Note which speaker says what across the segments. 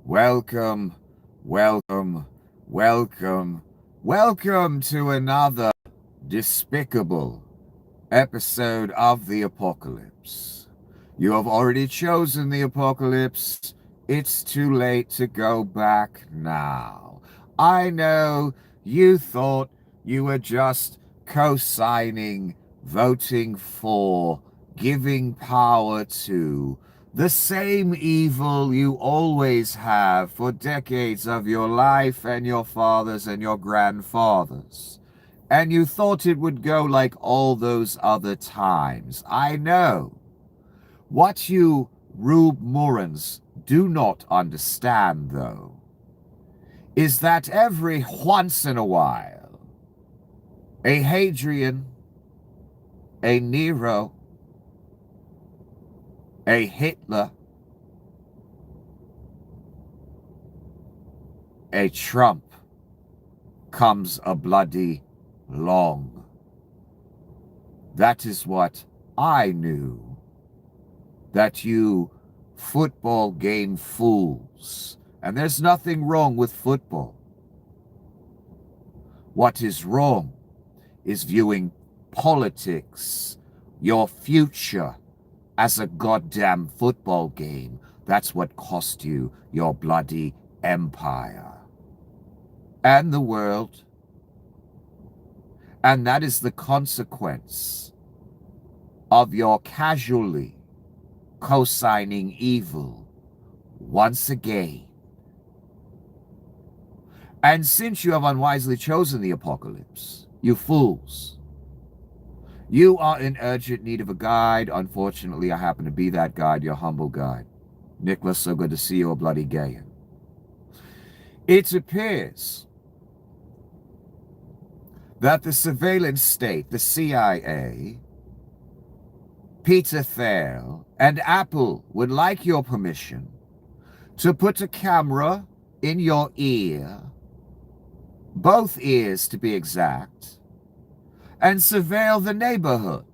Speaker 1: Welcome, welcome, welcome, welcome to another despicable episode of the apocalypse. You have already chosen the apocalypse. It's too late to go back now. I know you thought you were just co-signing, voting for, giving power to the same evil you always have for decades of your life and your fathers and your grandfathers. And you thought it would go like all those other times. I know. What you Rube Morans do not understand, though, is that every once in a while, a Hadrian, a Nero, a Hitler, a Trump comes a bloody long. That is what I knew. That you football game fools, and there's nothing wrong with football. What is wrong is viewing politics, your future, as a goddamn football game. That's what cost you your bloody empire and the world. And that is the consequence of your casually co-signing evil once again. And since you have unwisely chosen the apocalypse, you fools, you are in urgent need of a guide. Unfortunately, I happen to be that guide, your humble guide. Nicholas, so good to see you, a bloody gay. It appears that the surveillance state, the CIA, Peter Thiel, and Apple would like your permission to put a camera in your ear, both ears to be exact, and surveil the neighborhood.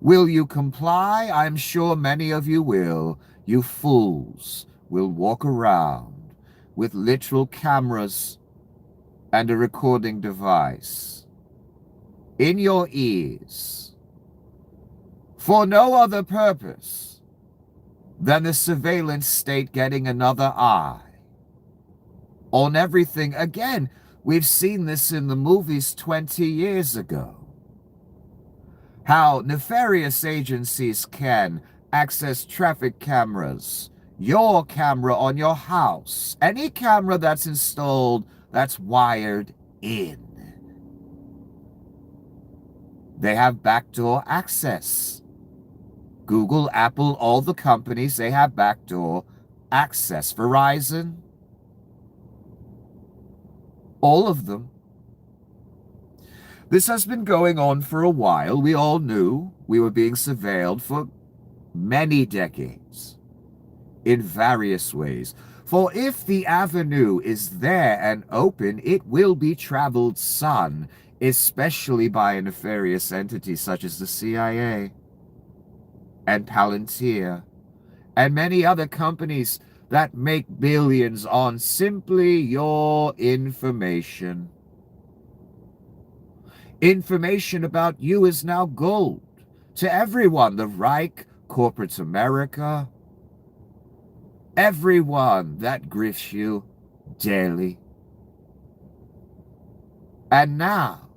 Speaker 1: Will you comply? I'm sure many of you will. You fools will walk around with literal cameras and a recording device in your ears for no other purpose than the surveillance state getting another eye on everything. Again, we've seen this in the movies 20 years ago. How nefarious agencies can access traffic cameras, your camera on your house, any camera that's installed that's wired in. They have backdoor access. Google, Apple, all the companies, they have backdoor access. Verizon, all of them. This has been going on for a while. We all knew we were being surveilled for many decades in various ways. For if the avenue is there and open, it will be traveled, son, especially by a nefarious entity such as the CIA and Palantir and many other companies that make billions on simply your information. Information about you is now gold to everyone. The Reich, corporate America, everyone that grifts you daily. And now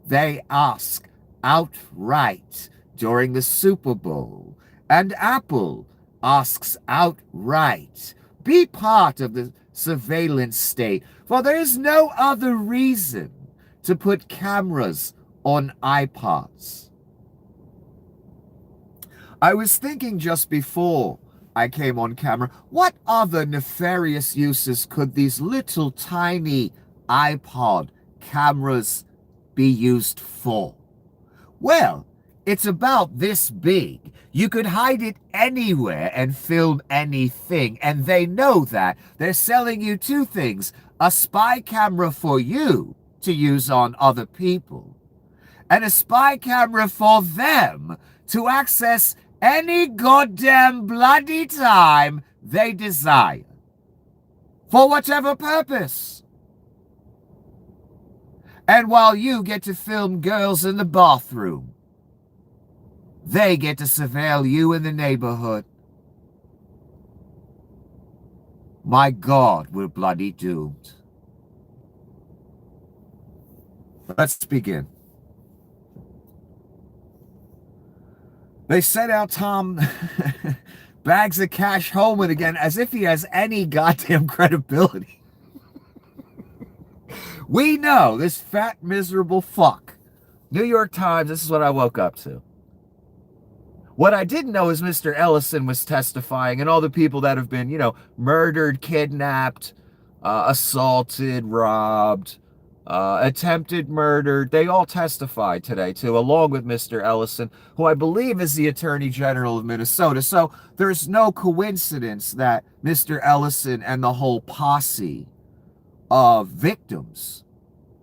Speaker 1: they ask outright during the Super Bowl, and Apple asks outright, be part of the surveillance state, for there is no other reason to put cameras on iPods. I was thinking just before I came on camera, what other nefarious uses could these little tiny iPod cameras be used for? Well, it's about this big. You could hide it anywhere and film anything, and they know that. They're selling you two things: a spy camera for you to use on other people, and a spy camera for them to access any goddamn bloody time they desire, for whatever purpose. And while you get to film girls in the bathroom, they get to surveil you in the neighborhood. My God, we're bloody doomed. Let's begin. They sent out Tom Bags of Cash Holman again as if he has any goddamn credibility. We know this fat, miserable fuck. New York Times, this is what I woke up to. What I didn't know is Mr. Ellison was testifying, and all the people that have been, murdered, kidnapped, assaulted, robbed, attempted murder, they all testified today too, along with Mr. Ellison, who I believe is the Attorney General of Minnesota. So there's no coincidence that Mr. Ellison and the whole posse of victims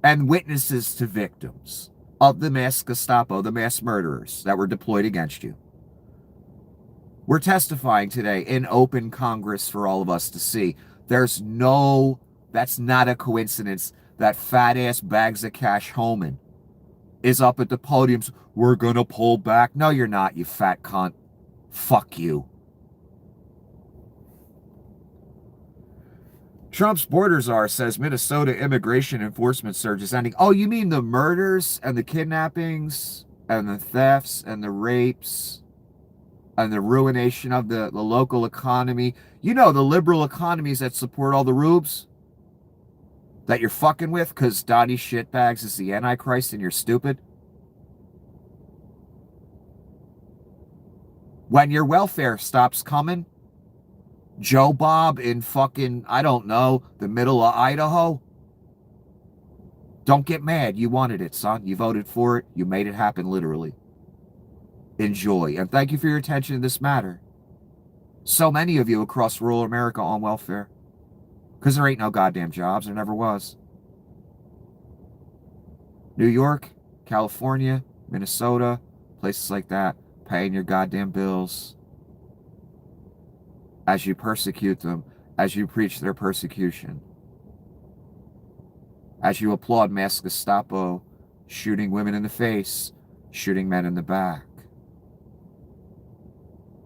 Speaker 1: and witnesses to victims of the mass Gestapo, the mass murderers that were deployed against you, we're testifying today in open Congress for all of us to see. That's not a coincidence that fat-ass Bags of Cash Holman is up at the podiums. We're going to pull back. No, you're not, you fat cunt. Fuck you. Trump's border czar says Minnesota immigration enforcement surge is ending. Oh, you mean the murders and the kidnappings and the thefts and the rapes and the ruination of the local economy? You know, the liberal economies that support all the rubes that you're fucking with because Donnie Shitbags is the Antichrist and you're stupid. When your welfare stops coming, Joe Bob in fucking, I don't know, the middle of Idaho, don't get mad. You wanted it, son. You voted for it. You made it happen, literally. Enjoy. And thank you for your attention to this matter. So many of you across rural America on welfare. Because there ain't no goddamn jobs. There never was. New York, California, Minnesota, places like that, paying your goddamn bills as you persecute them, as you preach their persecution, as you applaud mass Gestapo shooting women in the face, shooting men in the back.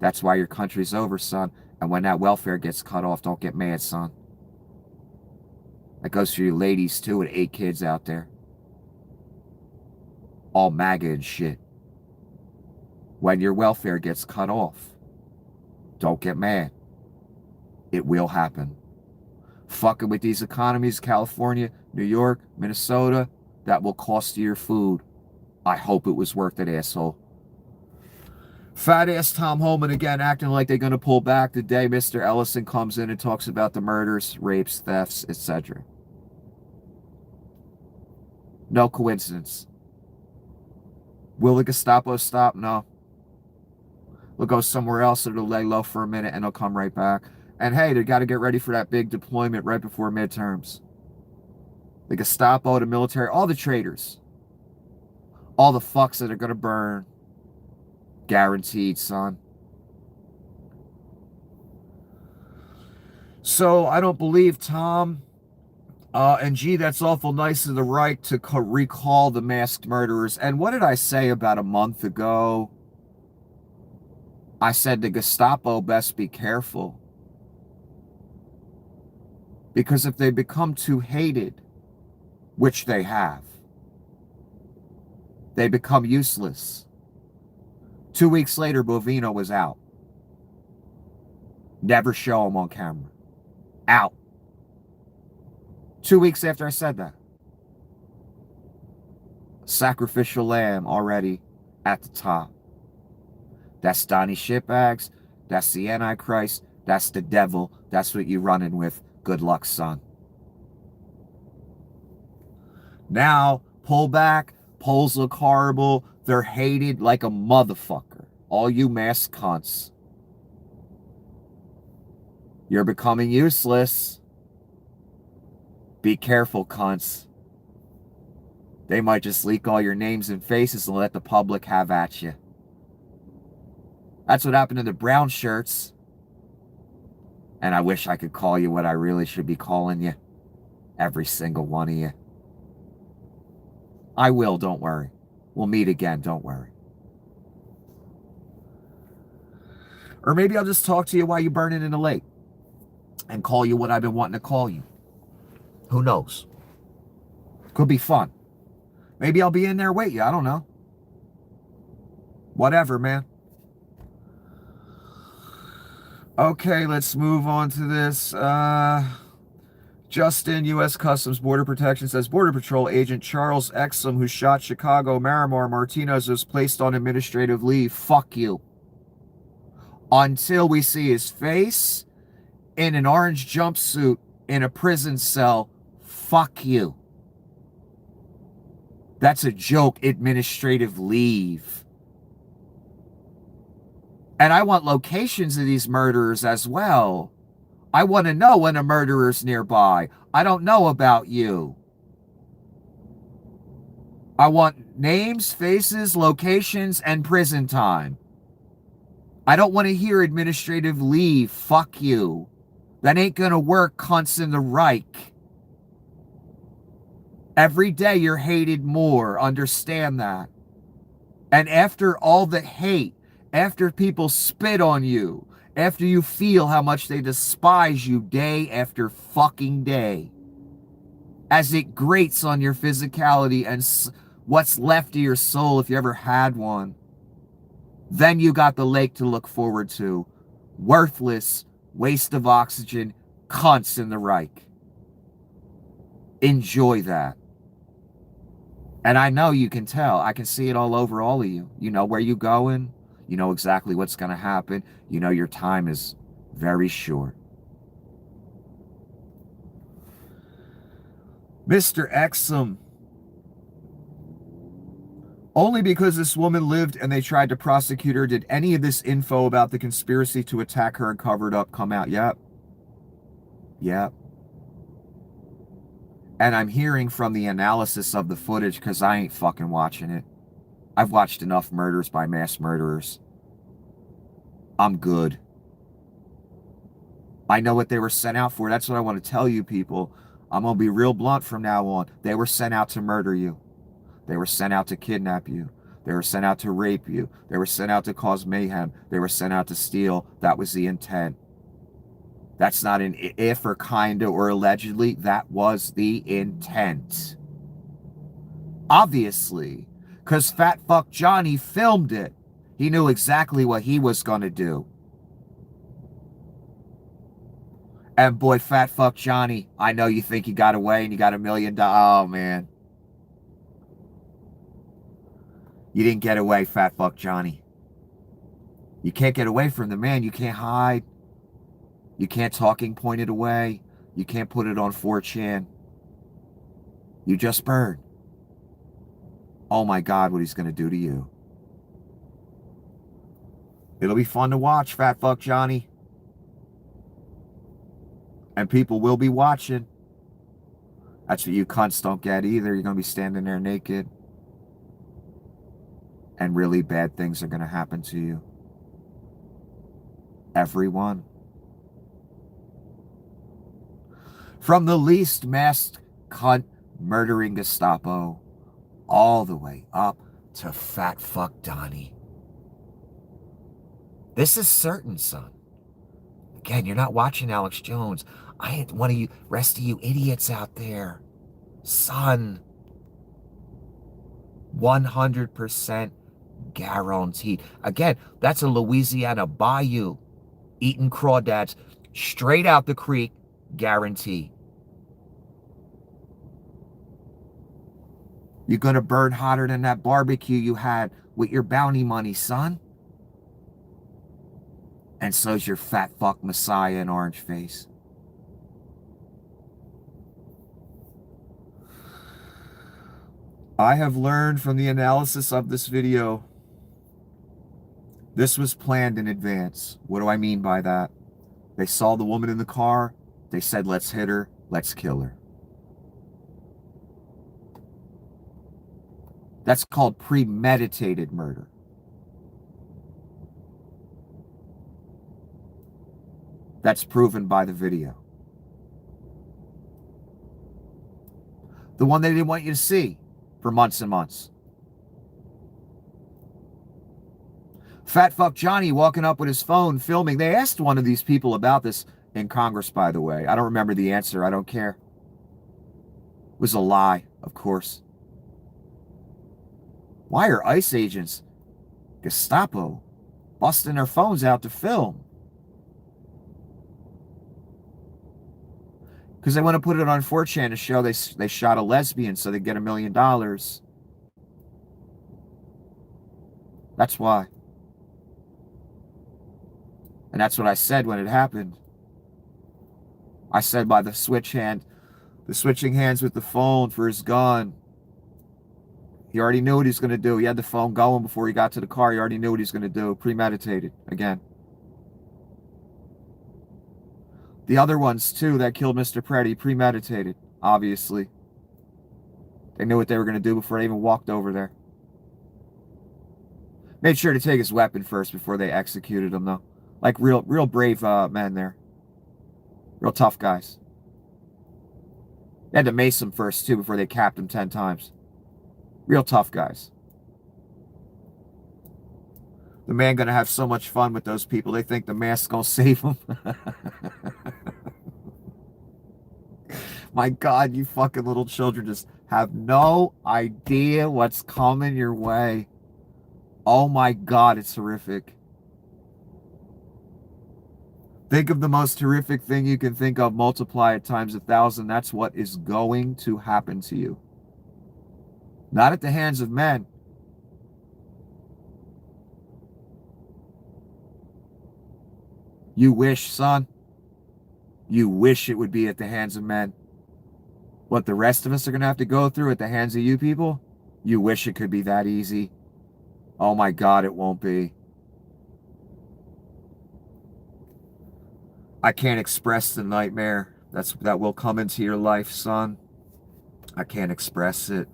Speaker 1: That's why your country's over, son. And when that welfare gets cut off, don't get mad, son. That goes for you ladies, too, with 8 kids out there. All MAGA and shit. When your welfare gets cut off, don't get mad. It will happen. Fucking with these economies, California, New York, Minnesota, that will cost you your food. I hope it was worth it, asshole. Fat ass Tom Holman again acting like they're going to pull back the day Mr. Ellison comes in and talks about the murders, rapes, thefts, etc. No coincidence. Will the Gestapo stop? No. They'll go somewhere else, it'll lay low for a minute, and they'll come right back. And hey, they got to get ready for that big deployment right before midterms. The Gestapo, the military, all the traitors. All the fucks that are going to burn. Guaranteed, son. So I don't believe Tom. And gee, that's awful nice of the right to recall the masked murderers. And what did I say about a month ago? I said the Gestapo best be careful. Because if they become too hated, which they have, they become useless. 2 weeks later, Bovino was out. Never show him on camera. Out. 2 weeks after I said that. Sacrificial lamb already at the top. That's Donnie Shitbags. That's the Antichrist. That's the devil. That's what you're running with. Good luck, son. Now, pull back. Polls look horrible. They're hated like a motherfucker. All you mass cunts. You're becoming useless. Be careful, cunts. They might just leak all your names and faces and let the public have at you. That's what happened to the brown shirts. And I wish I could call you what I really should be calling you. Every single one of you. I will, don't worry. We'll meet again, don't worry. Or maybe I'll just talk to you while you're burning in the lake. And call you what I've been wanting to call you. Who knows? Could be fun. Maybe I'll be in there with you. I don't know. Whatever, man. Okay, let's move on to this. Justin, U.S. Customs Border Protection says Border Patrol agent Charles Exum, who shot Chicago Miramar Martinez, was placed on administrative leave. Fuck you. Until we see his face in an orange jumpsuit in a prison cell. Fuck you. That's a joke, administrative leave. And I want locations of these murderers as well. I want to know when a murderer's nearby. I don't know about you. I want names, faces, locations, and prison time. I don't want to hear administrative leave. Fuck you. That ain't gonna work, cunts in the Reich. Every day you're hated more. Understand that. And after all the hate, after people spit on you, after you feel how much they despise you day after fucking day, as it grates on your physicality and what's left of your soul if you ever had one, then you got the lake to look forward to. Worthless, waste of oxygen, cunts in the Reich. Enjoy that. And I know you can tell. I can see it all over all of you. You know where you're going. You know exactly what's going to happen. You know your time is very short. Mr. Exum. Only because this woman lived and they tried to prosecute her did any of this info about the conspiracy to attack her and cover it up come out. Yep. Yep. And I'm hearing from the analysis of the footage because I ain't fucking watching it. I've watched enough murders by mass murderers. I'm good. I know what they were sent out for. That's what I want to tell you people. I'm going to be real blunt from now on. They were sent out to murder you. They were sent out to kidnap you. They were sent out to rape you. They were sent out to cause mayhem. They were sent out to steal. That was the intent. That's not an if or kinda or allegedly. That was the intent. Obviously, because Fat Fuck Johnny filmed it. He knew exactly what he was going to do. And boy, Fat Fuck Johnny, I know you think you got away and you got $1 million. Oh, man. You didn't get away, Fat Fuck Johnny. You can't get away from the man. You can't hide. You can't talking point it away. You can't put it on 4chan. You just burn. Oh my God, what he's going to do to you. It'll be fun to watch, Fat Fuck Johnny. And people will be watching. That's what you cunts don't get either. You're going to be standing there naked. And really bad things are going to happen to you. Everyone. From the least masked cunt murdering Gestapo all the way up to Fat Fuck Donnie. This is certain, son. Again, you're not watching Alex Jones. I ain't one of you, rest of you idiots out there. Son. 100% guaranteed. Again, that's a Louisiana bayou. Eating crawdads straight out the creek. Guarantee. You're going to burn hotter than that barbecue you had with your bounty money, son. And so's your fat fuck Messiah in orange face. I have learned from the analysis of this video, this was planned in advance. What do I mean by that? They saw the woman in the car. They said, let's hit her. Let's kill her. That's called premeditated murder. That's proven by the video. The one they didn't want you to see for months and months. Fat fuck Johnny walking up with his phone filming. They asked one of these people about this in Congress, by the way. I don't remember the answer. I don't care. It was a lie, of course. Why are ICE agents, Gestapo, busting their phones out to film? Because they want to put it on 4chan to show they shot a lesbian so they get $1 million. That's why. And that's what I said when it happened. I said by the switching hands with the phone for his gun. He already knew what he was going to do. He had the phone going before he got to the car. He already knew what he was going to do. Premeditated. Again. The other ones, too, that killed Mr. Preddy, premeditated, obviously. They knew what they were going to do before they even walked over there. Made sure to take his weapon first before they executed him, though. Like real brave men there. Real tough guys. They had to mace him first, too, before they capped him 10 times. Real tough guys. The man going to have so much fun with those people. They think the mask's going to save him. My God, you fucking little children just have no idea what's coming your way. Oh my God, it's horrific. Think of the most horrific thing you can think of, multiply it times 1,000. That's what is going to happen to you. Not at the hands of men. You wish, son. You wish it would be at the hands of men. What the rest of us are going to have to go through at the hands of you people? You wish it could be that easy. Oh my God, it won't be. I can't express the nightmare that will come into your life, son. I can't express it.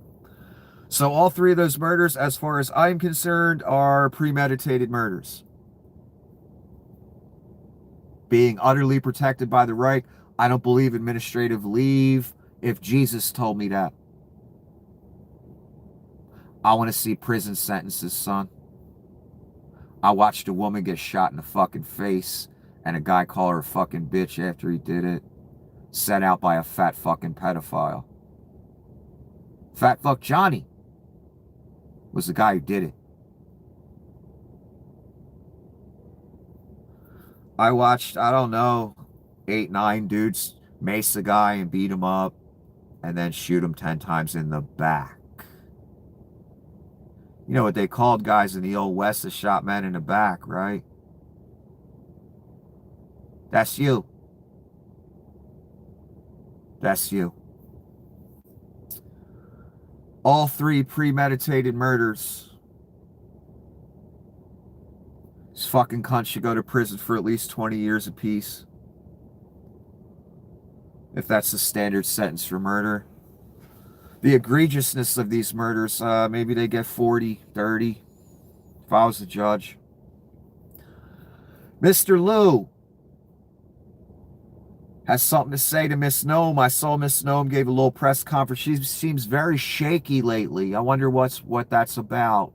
Speaker 1: So all 3 of those murders, as far as I'm concerned, are premeditated murders. Being utterly protected by the right. I don't believe administrative leave. If Jesus told me that. I want to see prison sentences, son. I watched a woman get shot in the fucking face and a guy call her a fucking bitch after he did it. Set out by a fat fucking pedophile. Fat fuck Johnny was the guy who did it. I watched, I don't know, 8, 9 dudes mace a guy and beat him up and then shoot him 10 times in the back. You know what they called guys in the old West that shot men in the back, right? That's you. That's you. All 3 premeditated murders. These fucking cunts should go to prison for at least 20 years apiece. If that's the standard sentence for murder. The egregiousness of these murders, maybe they get 40, 30, if I was the judge. Mr. Lou has something to say to Miss Gnome. I saw Miss Gnome gave a little press conference. She seems very shaky lately. I wonder what that's about.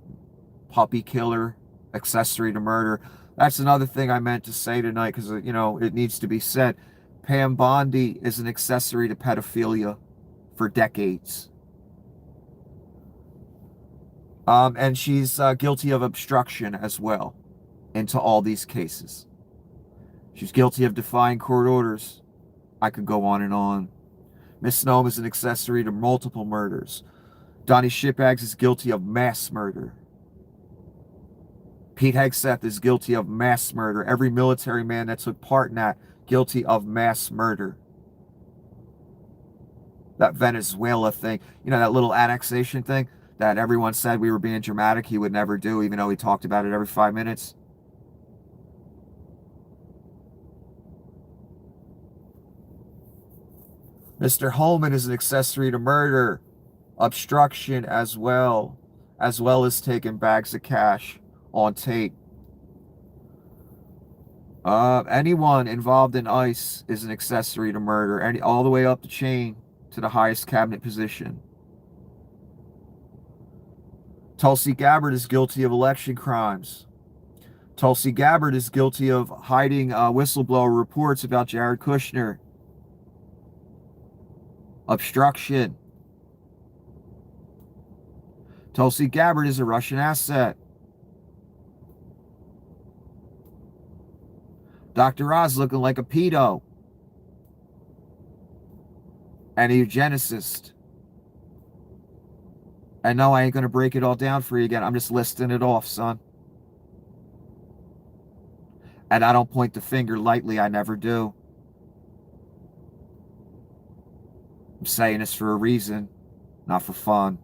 Speaker 1: Puppy killer, accessory to murder. That's another thing I meant to say tonight because, you know, it needs to be said. Pam Bondi is an accessory to pedophilia for decades. And she's guilty of obstruction as well into all these cases. She's guilty of defying court orders. I could go on and on. Miss Gnome is an accessory to multiple murders. Donnie Shitbags is guilty of mass murder. Pete Hegseth is guilty of mass murder. Every military man that took part in that, guilty of mass murder. That Venezuela thing, you know, that little annexation thing that everyone said we were being dramatic, he would never do, even though he talked about it every 5 minutes. Mr. Holman is an accessory to murder, obstruction as well as taking bags of cash on tape. Anyone involved in ICE is an accessory to murder, all the way up the chain to the highest cabinet position. Tulsi Gabbard is guilty of election crimes. Tulsi Gabbard is guilty of hiding whistleblower reports about Jared Kushner. Obstruction. Tulsi Gabbard is a Russian asset. Dr. Oz looking like a pedo. And a eugenicist. And no, I ain't going to break it all down for you again. I'm just listing it off, son. And I don't point the finger lightly. I never do. I'm saying this for a reason, not for fun.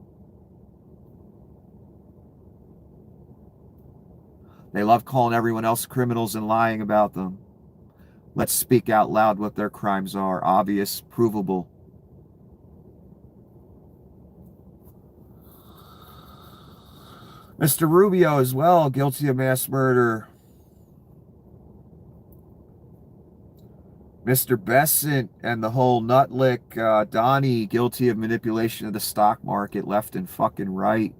Speaker 1: They love calling everyone else criminals and lying about them. Let's speak out loud what their crimes are. Obvious, provable. Mr. Rubio as well, guilty of mass murder. Mr. Besant and the whole nutlick Donnie, guilty of manipulation of the stock market left and fucking right.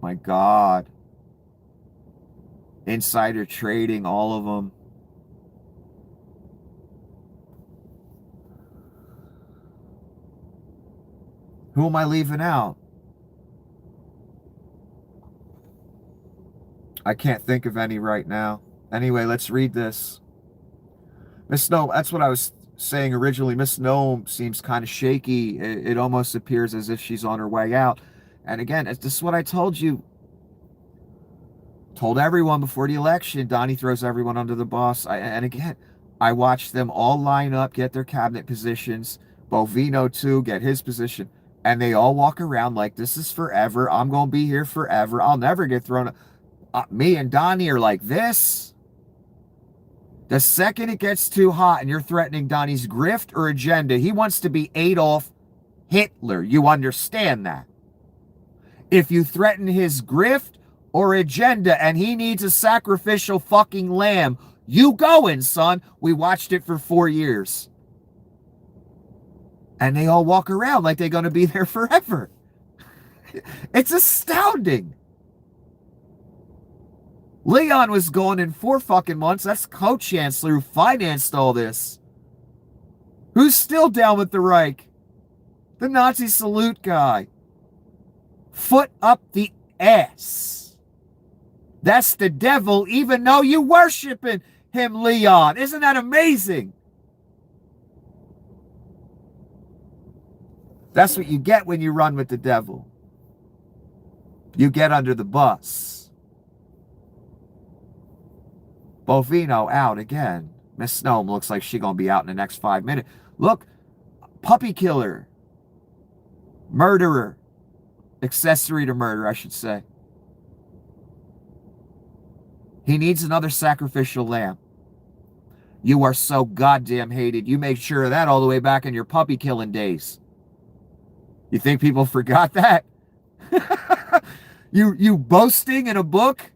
Speaker 1: My God. Insider trading, all of them. Who am I leaving out? I can't think of any right now. Anyway, let's read this. Miss Gnome, that's what I was saying originally. Miss Gnome seems kind of shaky. It almost appears as if she's on her way out. And again, this is what I told you. Told everyone before the election. Donnie throws everyone under the bus. And again, I watched them all line up, get their cabinet positions. Bovino, too, get his position. And they all walk around like, this is forever. I'm going to be here forever. I'll never get thrown. Me and Donnie are like this. The second it gets too hot and you're threatening Donnie's grift or agenda, he wants to be Adolf Hitler. You understand that? If you threaten his grift or agenda and he needs a sacrificial fucking lamb, you going, son. We watched it for 4 years. And they all walk around like they're going to be there forever. It's astounding. Leon was gone in 4 fucking months. That's co-chancellor who financed all this. Who's still down with the Reich? The Nazi salute guy. Foot up the ass. That's the devil, even though you worshiping him, Leon. Isn't that amazing? That's what you get when you run with the devil. You get under the bus. Bovino out again. Miss Gnome looks like she's going to be out in the next 5 minutes. Look, puppy killer. Murderer. Accessory to murder, I should say. He needs another sacrificial lamb. You are so goddamn hated. You made sure of that all the way back in your puppy killing days. You think people forgot that? You boasting in a book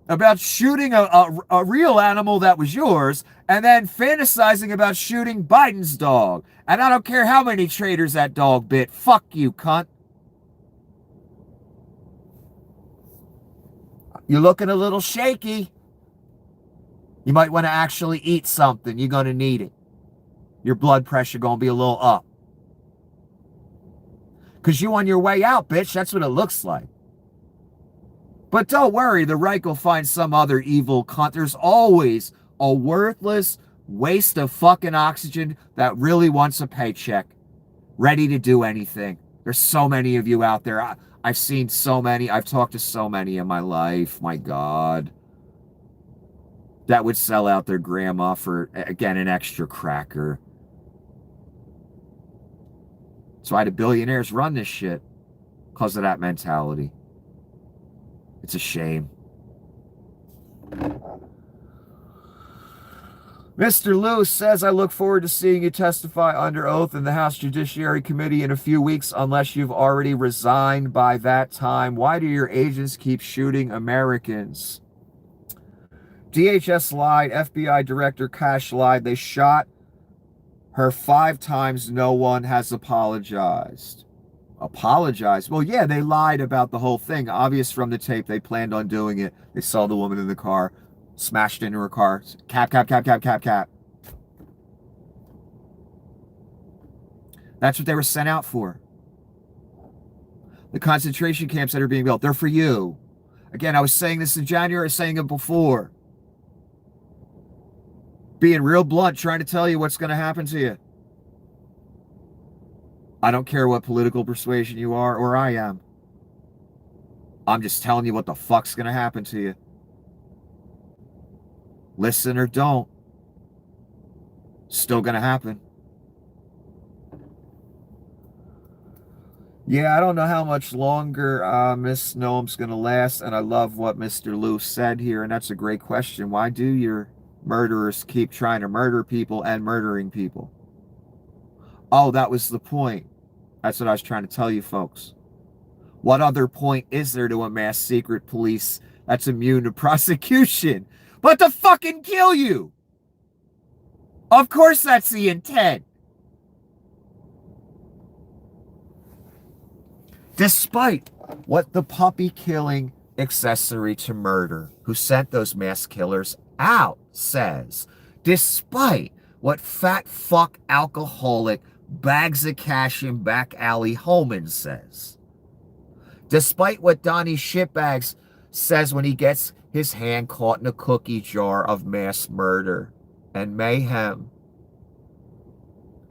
Speaker 1: about shooting a real animal that was yours and then fantasizing about shooting Biden's dog. And I don't care how many traitors that dog bit. Fuck you, cunt. You're looking a little shaky. You might want to actually eat something. You're going to need it. Your blood pressure going to be a little up. Because you on your way out, bitch. That's what it looks like. But don't worry, the Reich will find some other evil cunt. There's always a worthless waste of fucking oxygen that really wants a paycheck. Ready to do anything. There's so many of you out there. I've seen so many. I've talked to so many in my life. My God. That would sell out their grandma for, again, an extra cracker. That's why the billionaires run this shit. Because of that mentality. It's a shame. Mr. Lewis says, I look forward to seeing you testify under oath in the House Judiciary Committee in a few weeks, unless you've already resigned by that time. Why do your agents keep shooting Americans? DHS lied. FBI Director Cash lied. They shot her 5 times. No one has apologized. Apologized? Well, yeah, they lied about the whole thing. Obvious from the tape. They planned on doing it. They saw the woman in the car, smashed into her car. Cap, cap, cap, cap, cap, cap. That's what they were sent out for. The concentration camps that are being built, they're for you. Again, I was saying this in January, I was saying it before. Being real blunt, trying to tell you what's going to happen to you. I don't care what political persuasion you are or I am. I'm just telling you what the fuck's going to happen to you. Listen or don't. Still going to happen. Yeah, I don't know how much longer Miss Noam's going to last, and I love what Mr. Lou said here, and that's a great question. Why do your murderers keep trying to murder people and murdering people? Oh, that was the point. That's what I was trying to tell you folks. What other point is there to amass secret police that's immune to prosecution but to fucking kill you? Of course that's the intent. Despite what the puppy killing accessory to murder who sent those mass killers out says, despite what fat fuck alcoholic bags of cash in back alley Holman says, despite what Donnie Shitbags says when he gets his hand caught in a cookie jar of mass murder and mayhem,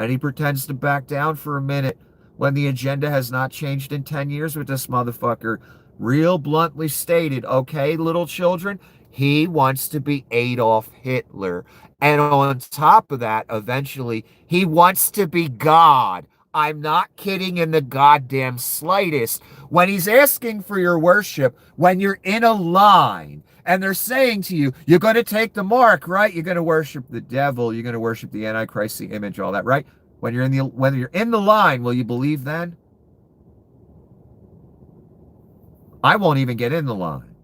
Speaker 1: and he pretends to back down for a minute when the agenda has not changed in 10 years with this motherfucker. Real bluntly stated, okay, little children, he wants to be Adolf Hitler. And on top of that, eventually, he wants to be God. I'm not kidding in the goddamn slightest. When he's asking for your worship, when you're in a line, and they're saying to you, you're going to take the mark, right? You're going to worship the devil. You're going to worship the Antichrist, the image, all that, right? When you're in the line, will you believe then? I won't even get in the line.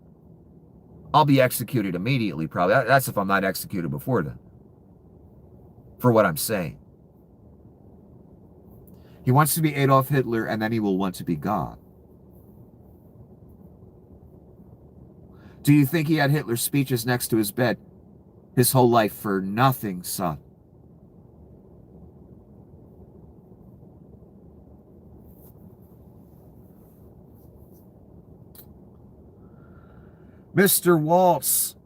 Speaker 1: I'll be executed immediately, probably. That's if I'm not executed before then. For what I'm saying. He wants to be Adolf Hitler, and then he will want to be God. Do you think he had Hitler's speeches next to his bed his whole life for nothing, son? Mr. Waltz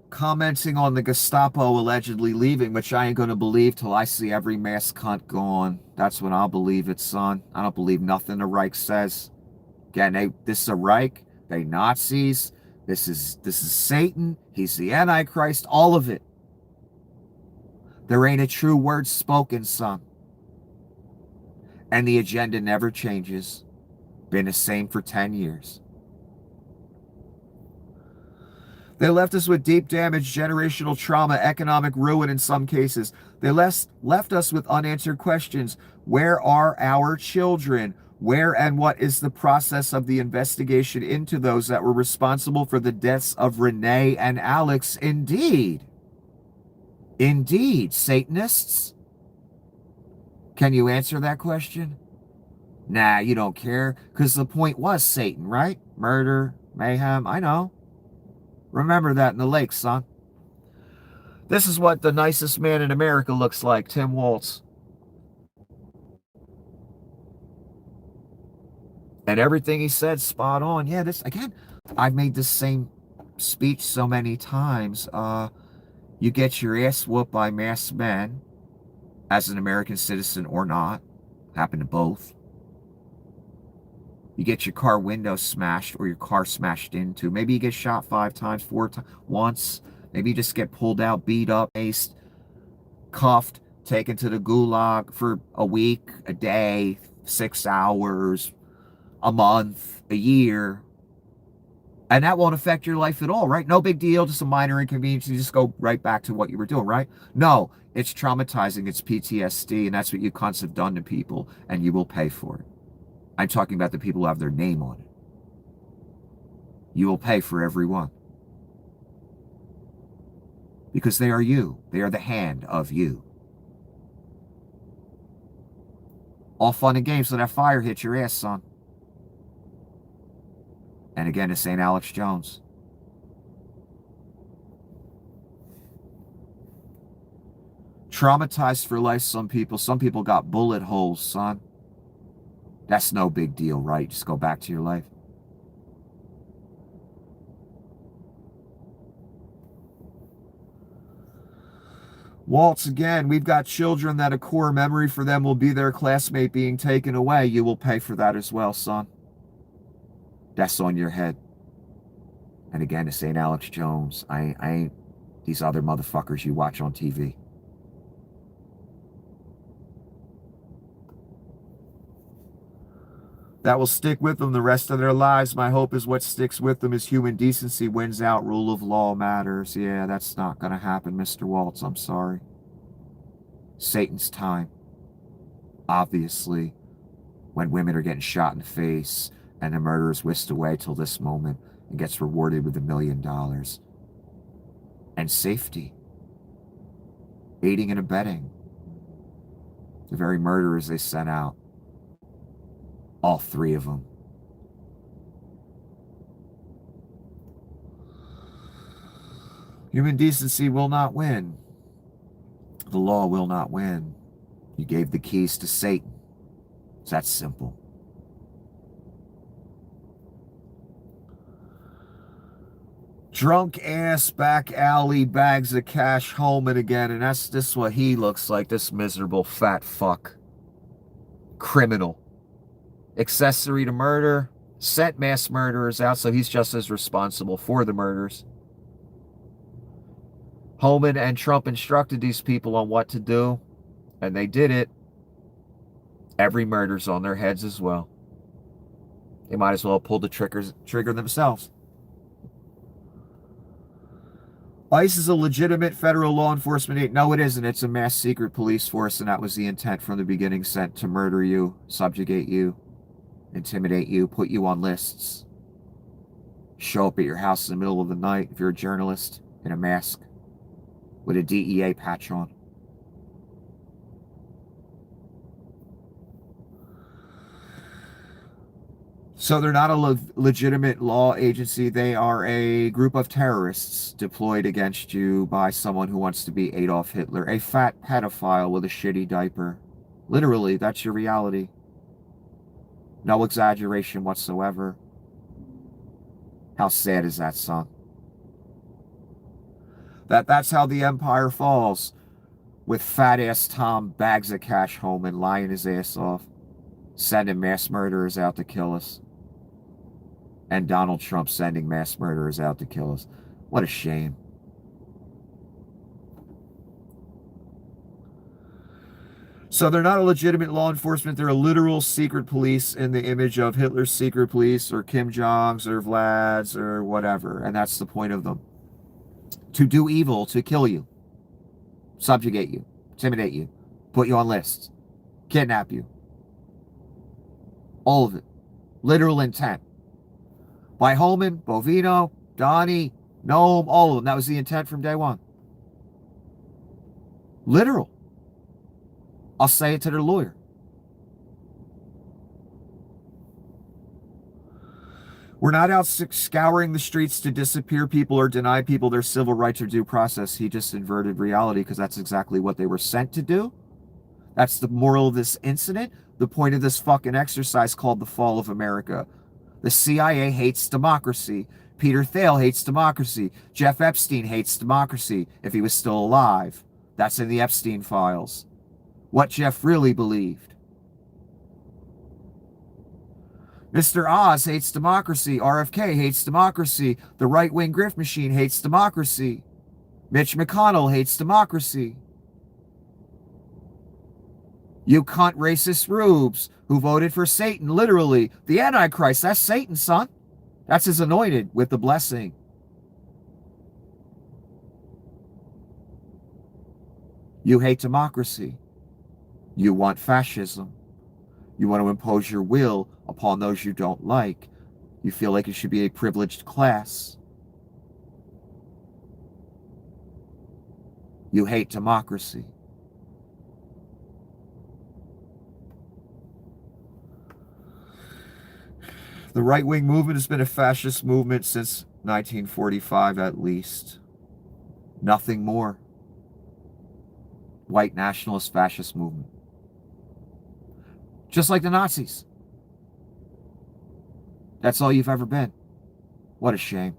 Speaker 1: commenting on the Gestapo allegedly leaving, which I ain't going to believe till I see every mass cunt gone. That's when I'll believe it, son. I don't believe nothing the Reich says. Again, this is a Reich. They Nazis. This is Satan. He's the Antichrist. All of it. There ain't a true word spoken, son. And the agenda never changes. Been the same for 10 years. They left us with deep damage, generational trauma, economic ruin in some cases. They left us with unanswered questions. Where are our children? Where and what is the process of the investigation into those that were responsible for the deaths of Renee and Alex? Indeed. Indeed. Satanists? Can you answer that question? Nah, you don't care, because the point was Satan, right? Murder, mayhem, I know. Remember that in the lake, son. This is what the nicest man in America looks like, Tim Waltz. And everything he said, spot on. Yeah, this, again, I've made this same speech so many times. You get your ass whooped by masked men, as an American citizen or not. Happened to both. You get your car window smashed or your car smashed into. Maybe you get shot 5 times, 4 times, once. Maybe you just get pulled out, beat up, aced, cuffed, taken to the gulag for a week, a day, 6 hours, a month, a year. And that won't affect your life at all, right? No big deal, just a minor inconvenience. You just go right back to what you were doing, right? No, it's traumatizing. It's PTSD, and that's what you cunts have done to people, and you will pay for it. I'm talking about the people who have their name on it. You will pay for every one. Because they are you. They are the hand of you. All fun and games till that fire hits your ass, son. And again, it's St. Alex Jones. Traumatized for life, some people. Some people got bullet holes, son. That's no big deal, right? Just go back to your life. Waltz, again, we've got children that a core memory for them will be their classmate being taken away. You will pay for that as well, son. That's on your head. And again, it's St. Alex Jones. I ain't these other motherfuckers you watch on TV. That will stick with them the rest of their lives. My hope is what sticks with them is human decency wins out. Rule of law matters. Yeah, that's not going to happen, Mr. Waltz. I'm sorry. Satan's time. Obviously, when women are getting shot in the face and the murderer is whisked away till this moment and gets rewarded with $1 million. And safety. Aiding and abetting. The very murderers they sent out. All three of them. Human decency will not win. The law will not win. You gave the keys to Satan. It's that simple. Drunk ass back alley bags of cash home and again, and that's this what he looks like, this miserable fat fuck. Criminal. Accessory to murder, sent mass murderers out, so he's just as responsible for the murders. Holman and Trump instructed these people on what to do, and they did it. Every murder's on their heads as well. They might as well pull the trigger themselves. ICE is a legitimate federal law enforcement agency. No, it isn't. It's a mass secret police force, and that was the intent from the beginning, sent to murder you, subjugate you, intimidate you, put you on lists, show up at your house in the middle of the night if you're a journalist in a mask with a DEA patch on. So they're not a legitimate law agency. They are a group of terrorists deployed against you by someone who wants to be Adolf Hitler, a fat pedophile with a shitty diaper. Literally, that's your reality. No exaggeration whatsoever. How sad is that, son? That's how the empire falls. With fat-ass Tom bags of cash home and lying his ass off. Sending mass murderers out to kill us. And Donald Trump sending mass murderers out to kill us. What a shame. So they're not a legitimate law enforcement. They're a literal secret police in the image of Hitler's secret police or Kim Jong's or Vlad's or whatever. And that's the point of them. To do evil, to kill you, subjugate you, intimidate you, put you on lists, kidnap you. All of it. Literal intent. By Holman, Bovino, Donnie, Noam, all of them. That was the intent from day one. Literal. I'll say it to their lawyer. We're not out scouring the streets to disappear people or deny people their civil rights or due process. He just inverted reality because that's exactly what they were sent to do. That's the moral of this incident. The point of this fucking exercise called the Fall of America. The CIA hates democracy. Peter Thiel hates democracy. Jeff Epstein hates democracy if he was still alive. That's in the Epstein files. What Jeff really believed. Mr. Oz hates democracy. RFK hates democracy. The right-wing grift machine hates democracy. Mitch McConnell hates democracy. You cunt racist rubes who voted for Satan, literally. The Antichrist, that's Satan, son. That's his anointed with the blessing. You hate democracy. You want fascism. You want to impose your will upon those you don't like. You feel like it should be a privileged class. You hate democracy. The right-wing movement has been a fascist movement since 1945 at least. Nothing more. White nationalist fascist movement. Just like the Nazis. That's all you've ever been. What a shame.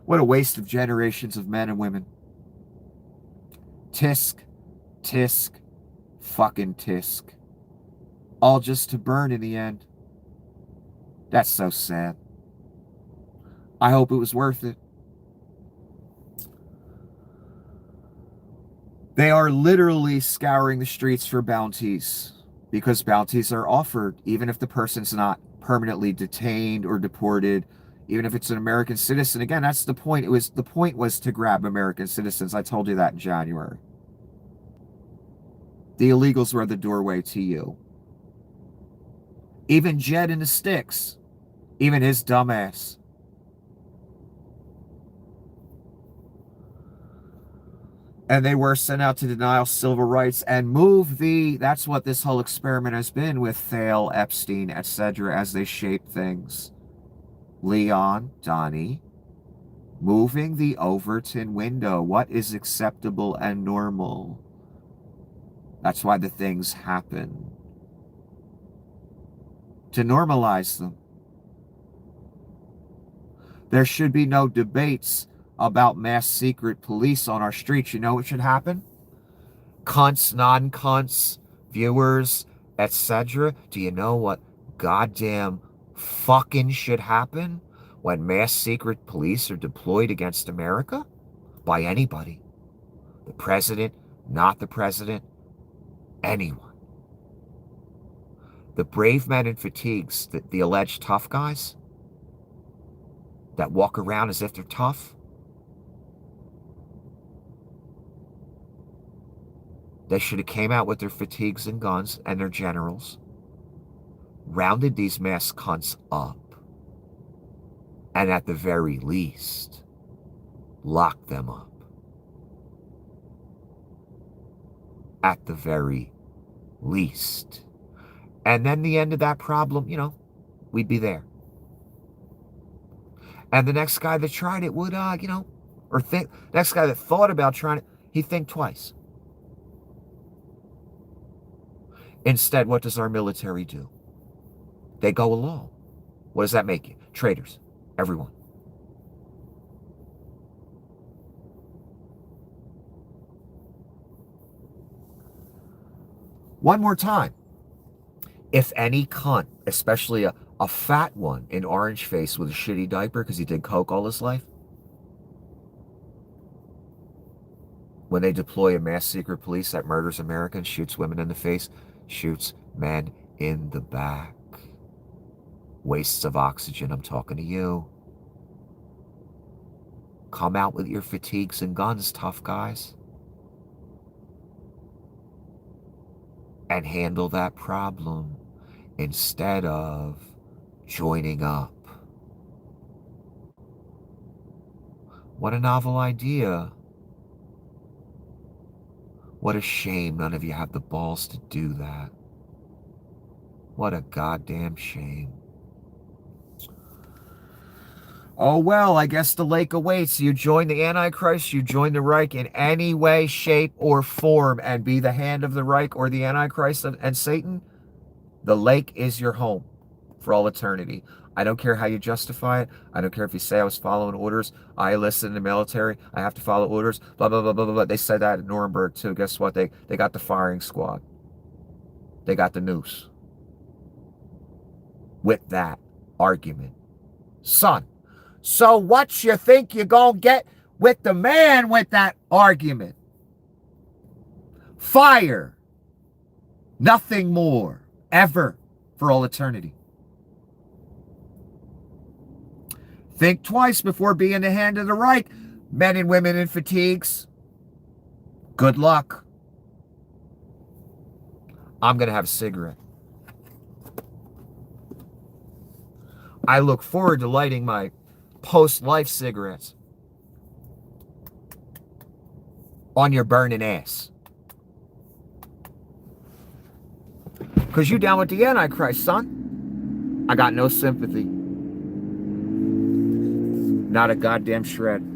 Speaker 1: What a waste of generations of men and women. Tisk, tisk, fucking tisk. All just to burn in the end. That's so sad. I hope it was worth it. They are literally scouring the streets for bounties because bounties are offered even if the person's not permanently detained or deported, even if it's an American citizen. Again, that's the point. The point was to grab American citizens. I told you that in January. The illegals were the doorway to you. Even Jed in the sticks, even his dumbass. And they were sent out to deny civil rights and move that's what this whole experiment has been with Thale, Epstein, etc. as they shape things. Leon, Donnie, moving the Overton window. What is acceptable and normal? That's why the things happen. To normalize them. There should be no debates about mass secret police on our streets. You know what should happen? Cunts, non-cunts, viewers, etc. Do you know what goddamn fucking should happen when mass secret police are deployed against America? By anybody. The president, not the president, anyone. The brave men in fatigues, the alleged tough guys that walk around as if they're tough, they should have came out with their fatigues and guns and their generals, rounded these mass cunts up, and at the very least, locked them up. At the very least. And then the end of that problem, we'd be there. And the next guy that tried it would, next guy that thought about trying it, he'd think twice. Instead, what does our military do? They go along. What does that make you? Traitors. Everyone. One more time. If any cunt, especially a fat one in orange face with a shitty diaper because he did coke all his life, when they deploy a mass secret police that murders Americans, shoots women in the face, shoots men in the back, wastes of oxygen, I'm talking to you. Come out with your fatigues and guns, tough guys, and handle that problem instead of joining up. What a novel idea. What a shame none of you have the balls to do that. What a goddamn shame. Oh, well, I guess the lake awaits. You join the Antichrist, you join the Reich in any way, shape, or form, and be the hand of the Reich or the Antichrist and Satan, the lake is your home for all eternity. I don't care how you justify it. I don't care if you say I was following orders. I enlisted in the military. I have to follow orders. Blah, blah, blah, blah, blah, blah. They said that at Nuremberg, too. Guess what? They got the firing squad. They got the noose. With that argument. Son, so what you think you're going to get with the man with that argument? Fire. Nothing more. Ever. For all eternity. Think twice before being the hand of the Reich. Men and women in fatigues. Good luck. I'm going to have a cigarette. I look forward to lighting my post-life cigarettes. on your burning ass. Because you down with the Antichrist, son. I got no sympathy. Not a goddamn shred.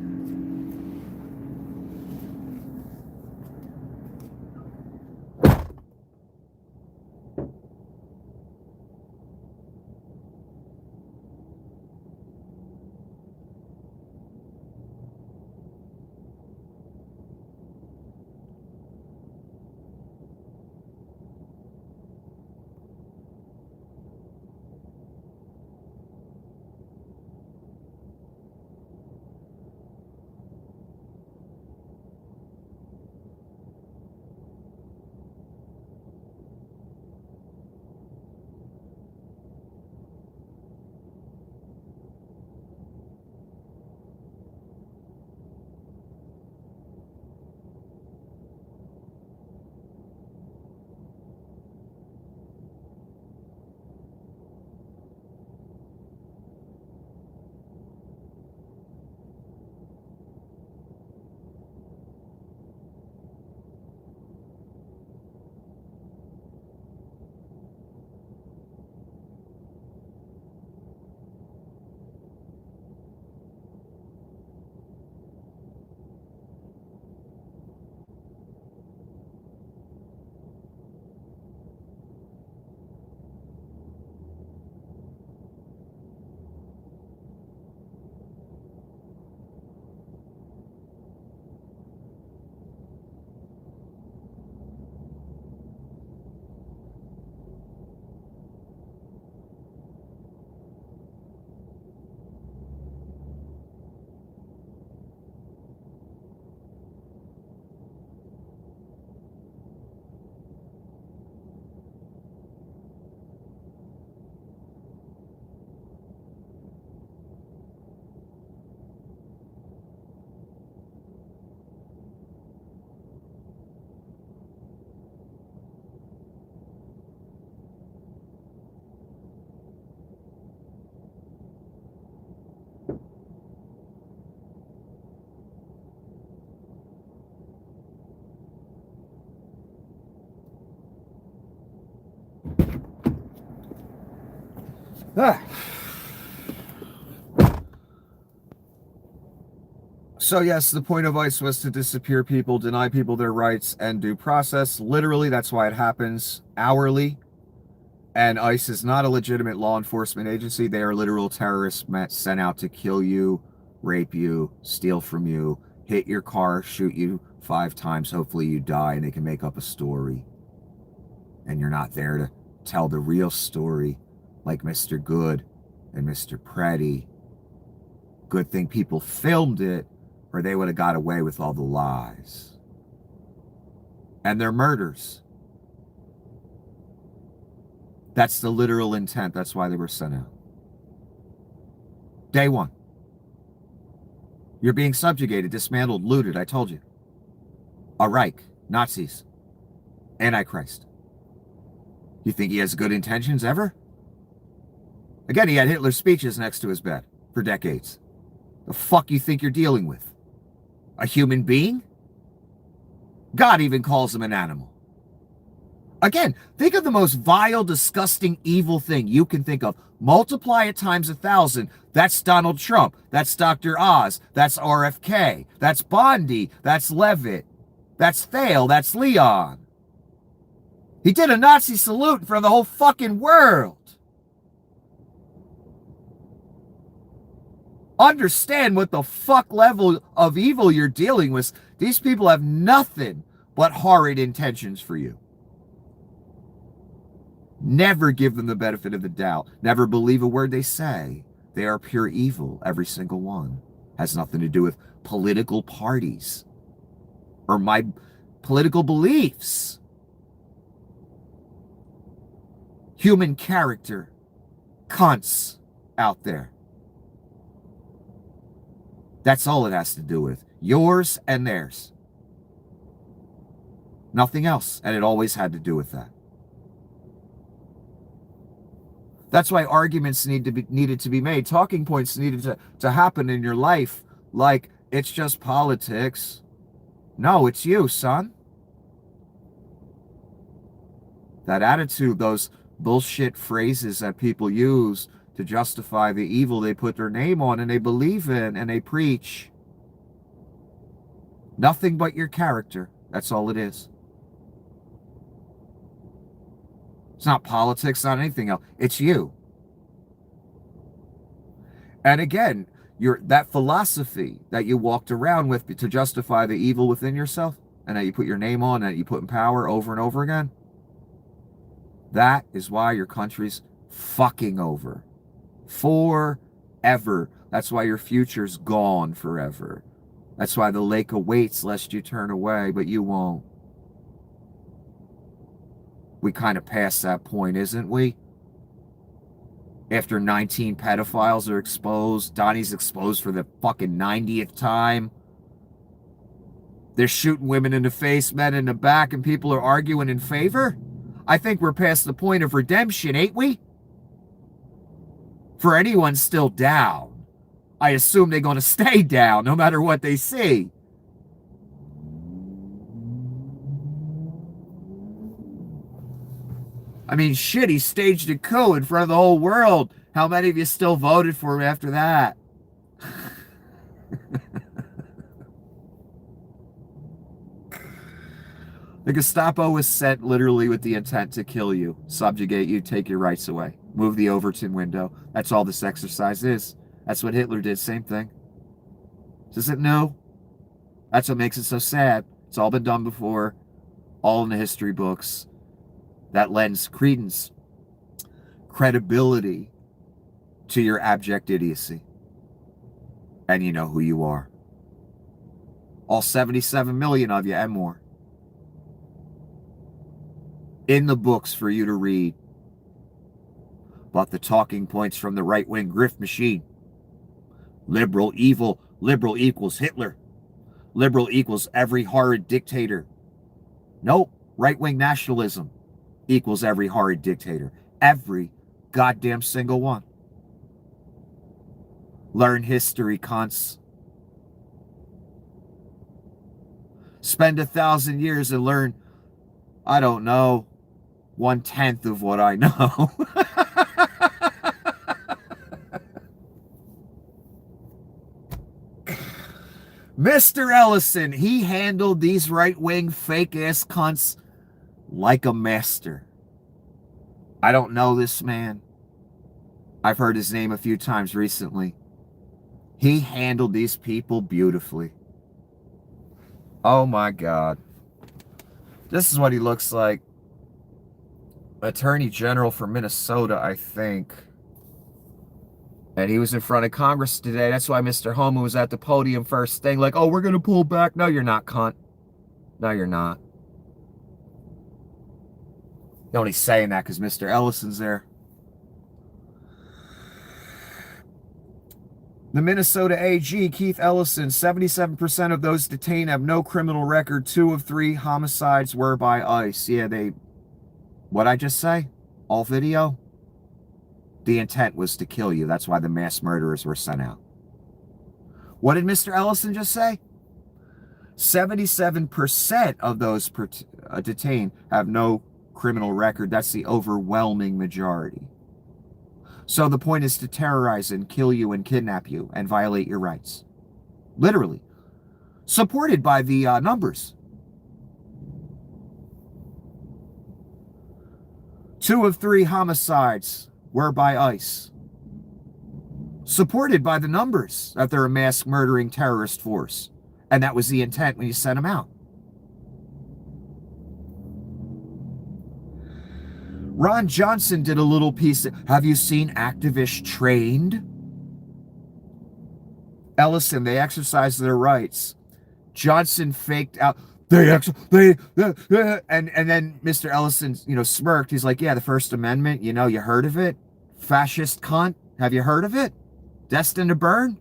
Speaker 1: So yes, the point of ICE was to disappear people, deny people their rights, and due process. Literally, that's why it happens hourly. And ICE is not a legitimate law enforcement agency. They are literal terrorists sent out to kill you, rape you, steal from you, hit your car, shoot you 5 times. Hopefully you die and they can make up a story. And you're not there to tell the real story like Mr. Good and Mr. Pretty. Good thing people filmed it, or they would have got away with all the lies. And their murders. That's the literal intent. That's why they were sent out. Day one. You're being subjugated, dismantled, looted, I told you. A Reich, Nazis, Antichrist. You think he has good intentions ever? Again, he had Hitler's speeches next to his bed for decades. The fuck you think you're dealing with? A human being? God even calls him an animal. Again, think of the most vile, disgusting, evil thing you can think of. Multiply it times 1,000. That's Donald Trump. That's Dr. Oz. That's RFK. That's Bondi. That's Levitt. That's Thale. That's Leon. He did a Nazi salute in front of the whole fucking world. Understand what the fuck level of evil you're dealing with. These people have nothing but horrid intentions for you. Never give them the benefit of the doubt. Never believe a word they say. They are pure evil, every single one. Has nothing to do with political parties or my political beliefs. Human character. Cunts out there. That's all it has to do with. Yours and theirs. Nothing else. And it always had to do with that. That's why arguments needed to be made. Talking points needed to happen in your life. Like, it's just politics. No, it's you, son. That attitude, those bullshit phrases that people use to justify the evil they put their name on and they believe in and they preach. Nothing but your character. That's all it is. It's not politics, not anything else. It's you. And again, that philosophy that you walked around with to justify the evil within yourself and that you put your name on and that you put in power over and over again, that is why your country's fucking over. Forever. That's why your future's gone forever. That's why the lake awaits lest you turn away, but you won't. We kind of passed that point, isn't we? After 19 pedophiles are exposed, Donnie's exposed for the fucking 90th time. They're shooting women in the face, men in the back, and people are arguing in favor. I think we're past the point of redemption, ain't we? For anyone still down, I assume they're going to stay down no matter what they see. I mean, shit, he staged a coup in front of the whole world. How many of you still voted for him after that? The Gestapo was sent literally with the intent to kill you, subjugate you, take your rights away, move the Overton window. That's all this exercise is. That's what Hitler did, same thing. This isn't new. That's what makes it so sad. It's all been done before, all in the history books. That lends credence, credibility to your abject idiocy. And you know who you are. All 77 million of you and more. In the books for you to read. But the talking points from the right-wing grift machine. Liberal evil. Liberal equals Hitler. Liberal equals every horrid dictator. Nope. Right-wing nationalism equals every horrid dictator. Every goddamn single one. Learn history, cunts. Spend 1,000 years and learn, I don't know, 1/10 of what I know. Mr. Ellison, he handled these right-wing fake-ass cunts like a master. I don't know this man. I've heard his name a few times recently. He handled these people beautifully. Oh my God. This is what he looks like. Attorney General for Minnesota, I think. And he was in front of Congress today. That's why Mr. Homer was at the podium first thing. Like, oh, we're going to pull back. No, you're not, cunt. No, you're not. You're only saying that because Mr. Ellison's there. The Minnesota AG, Keith Ellison, 77% of those detained have no criminal record. 2 of 3 homicides were by ICE. Yeah, what'd I just say? All video? The intent was to kill you. That's why the mass murderers were sent out. What did Mr. Ellison just say? 77% of those detained have no criminal record. That's the overwhelming majority. So the point is to terrorize and kill you and kidnap you and violate your rights. Literally. Supported by the numbers. 2 of 3 homicides were by ICE. Supported by the numbers that they're a mass murdering terrorist force. And that was the intent when you sent them out. Ron Johnson did a little piece. Have you seen activists trained? Ellison, they exercise their rights. Johnson faked out. And then Mr. Ellison, smirked. He's like, yeah, the First Amendment, you heard of it? Fascist cunt. Have you heard of it? Destined to burn?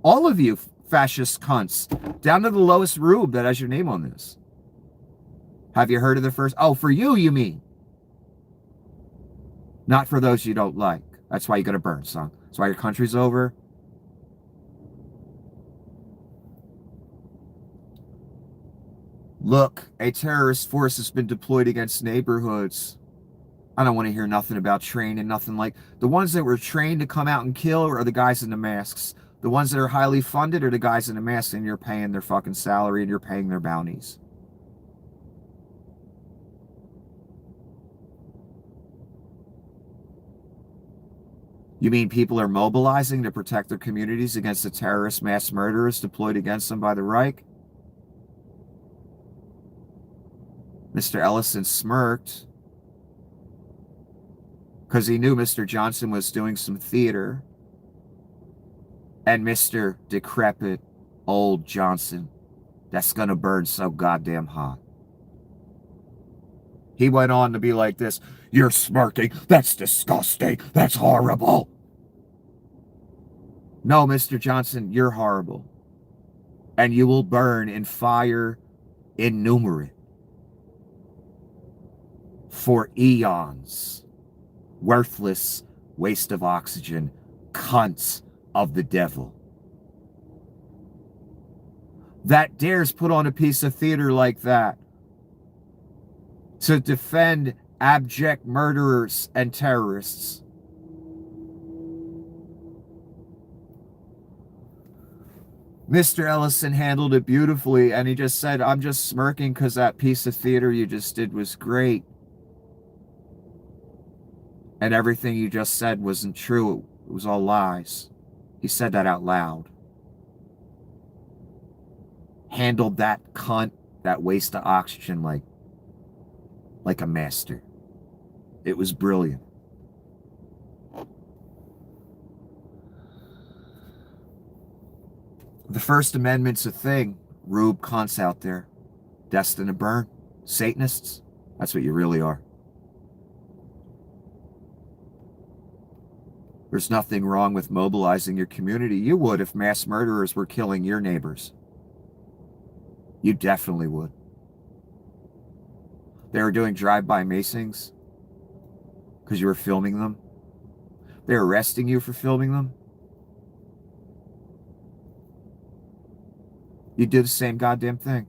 Speaker 1: All of you fascist cunts. Down to the lowest rube that has your name on this. Have you heard of the first? Oh, for you mean? Not for those you don't like. That's why you gotta burn, son. That's why your country's over. Look, a terrorist force has been deployed against neighborhoods. I don't want to hear nothing about training, nothing like... The ones that were trained to come out and kill are the guys in the masks. The ones that are highly funded are the guys in the masks, and you're paying their fucking salary and you're paying their bounties. You mean people are mobilizing to protect their communities against the terrorist mass murderers deployed against them by the Reich? Mr. Ellison smirked because he knew Mr. Johnson was doing some theater. And Mr. Decrepit Old Johnson, that's gonna burn so goddamn hot. He went on to be like this, "You're smirking, that's disgusting, that's horrible." No, Mr. Johnson, you're horrible. And you will burn in fire innumerate for eons. Worthless waste of oxygen, cunts of the devil. That dares put on a piece of theater like that to defend abject murderers and terrorists. Mr. Ellison handled it beautifully, and he just said, "I'm just smirking because that piece of theater you just did was great. And everything you just said wasn't true. It was all lies." He said that out loud. Handled that cunt, that waste of oxygen like a master. It was brilliant. The First Amendment's a thing. Rube cunts out there. Destined to burn. Satanists. That's what you really are. There's nothing wrong with mobilizing your community. You would if mass murderers were killing your neighbors. You definitely would. They were doing drive-by macings because you were filming them. They're arresting you for filming them. You'd do the same goddamn thing.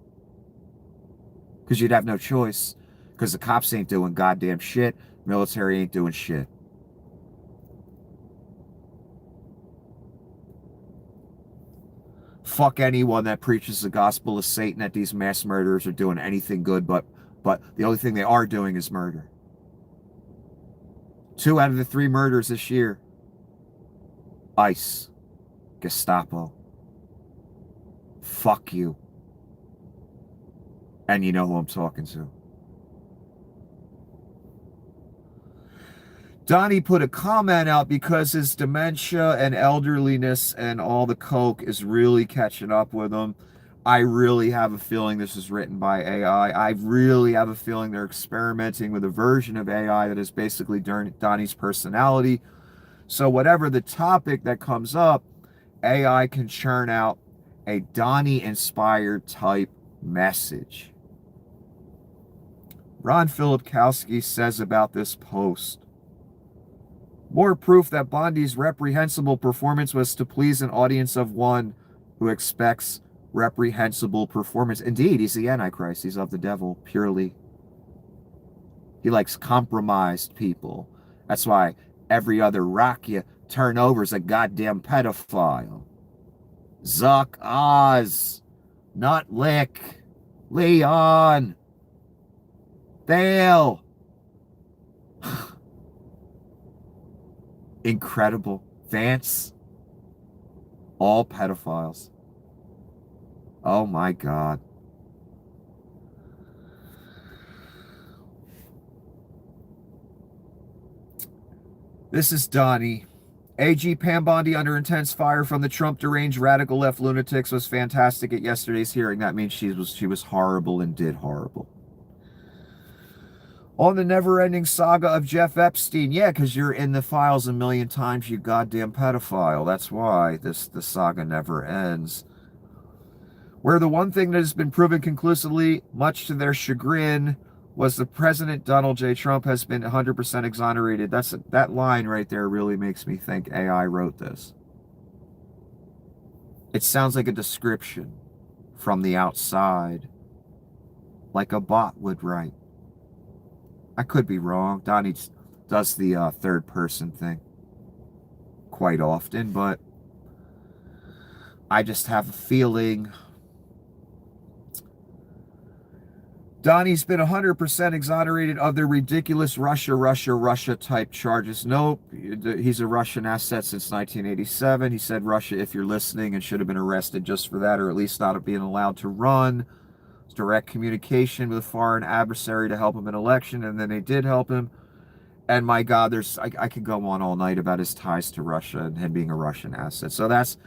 Speaker 1: Because you'd have no choice. Because the cops ain't doing goddamn shit. Military ain't doing shit. Fuck anyone that preaches the gospel of Satan that these mass murderers are doing anything good, but the only thing they are doing is murder. 2 out of the 3 murders this year. ICE. Gestapo. Fuck you. And you know who I'm talking to. Donnie put a comment out because his dementia and elderliness and all the coke is really catching up with him. I really have a feeling this is written by AI. I really have a feeling they're experimenting with a version of AI that is basically Donnie's personality. So whatever the topic that comes up, AI can churn out a Donnie-inspired type message. Ron Filipkowski says about this post, "More proof that Bondi's reprehensible performance was to please an audience of one who expects reprehensible performance." Indeed, he's the Antichrist. He's of the devil, purely. He likes compromised people. That's why every other rock you turn over is a goddamn pedophile. Zuck Oz. Not Lick. Leon. Dale. Incredible. Vance. All pedophiles. Oh my God. This is Donnie. AG Pam Bondi under intense fire from the Trump deranged radical left lunatics was fantastic at yesterday's hearing. That means she was horrible and did horrible. On the never-ending saga of Jeff Epstein. Yeah, because you're in the files a million times, you goddamn pedophile. That's why the saga never ends. Where the one thing that has been proven conclusively, much to their chagrin, was the President Donald J. Trump has been 100% exonerated. That line right there really makes me think AI wrote this. It sounds like a description from the outside like a bot would write. I could be wrong. Donnie does the third person thing quite often, but I just have a feeling Donnie's been 100% exonerated of the ridiculous Russia type charges. Nope, he's a Russian asset since 1987. He said Russia, if you're listening, and should have been arrested just for that, or at least not being allowed to run. It's direct communication with a foreign adversary to help him in election, and then they did help him. And my God, I could go on all night about his ties to Russia and him being a Russian asset. So that's,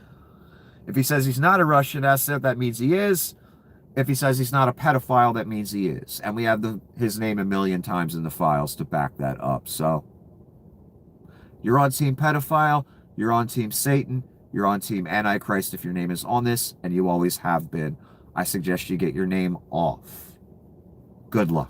Speaker 1: if he says he's not a Russian asset, that means he is. If he says he's not a pedophile, that means he is. And we have his name a million times in the files to back that up. So you're on team pedophile, you're on team Satan, you're on team Antichrist if your name is on this, and you always have been. I suggest you get your name off. Good luck.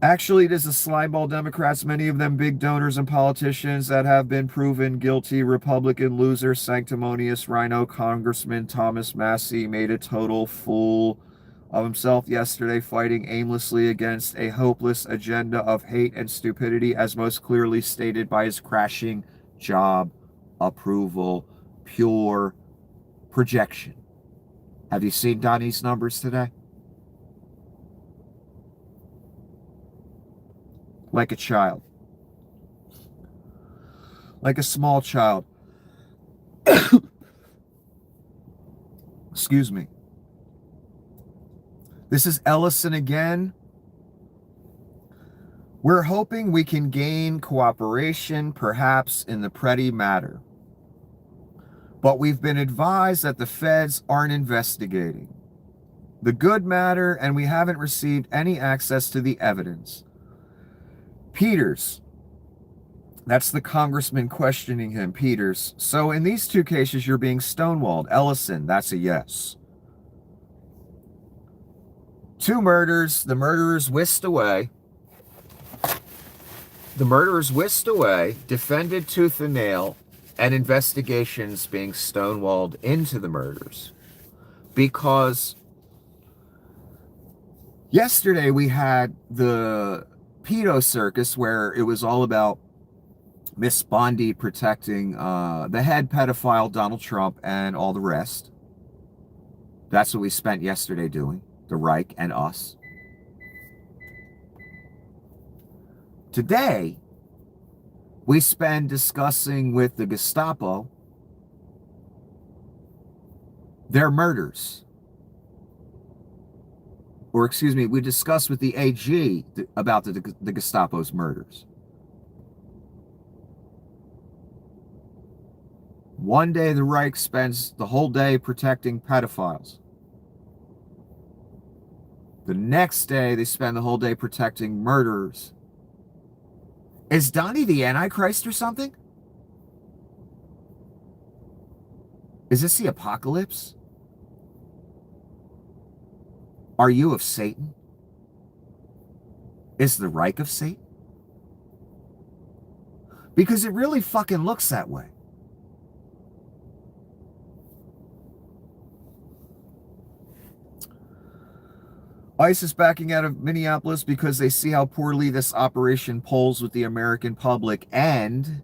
Speaker 1: Actually, it is the slimeball Democrats, many of them big donors and politicians, that have been proven guilty. Republican loser, sanctimonious rhino Congressman Thomas Massie made a total fool of himself yesterday, fighting aimlessly against a hopeless agenda of hate and stupidity, as most clearly stated by his crashing job approval, pure projection. Have you seen Donnie's numbers today? Like a child. Like a small child. Excuse me. This is Ellison again. We're hoping we can gain cooperation, perhaps, in the Pretty matter. But we've been advised that the feds aren't investigating the good matter, and we haven't received any access to the evidence. Peters, that's the congressman questioning him, Peters. So in these two cases, you're being stonewalled. Ellison, that's a yes. 2 murders, the murderers whisked away. Defended tooth and nail, and investigations being stonewalled into the murders. Because yesterday we had the pedo circus where it was all about Miss Bondi protecting the head pedophile Donald Trump and all the rest. That's what we spent yesterday doing, the Reich and us. Today, we spend discussing with the Gestapo their murders. Or excuse me, we discussed with the AG about the Gestapo's murders. One day the Reich spends the whole day protecting pedophiles. The next day they spend the whole day protecting murderers. Is Donnie the Antichrist or something? Is this the apocalypse? Are you of Satan? Is the Reich of Satan? Because it really fucking looks that way. ICE is backing out of Minneapolis because they see how poorly this operation polls with the American public. And,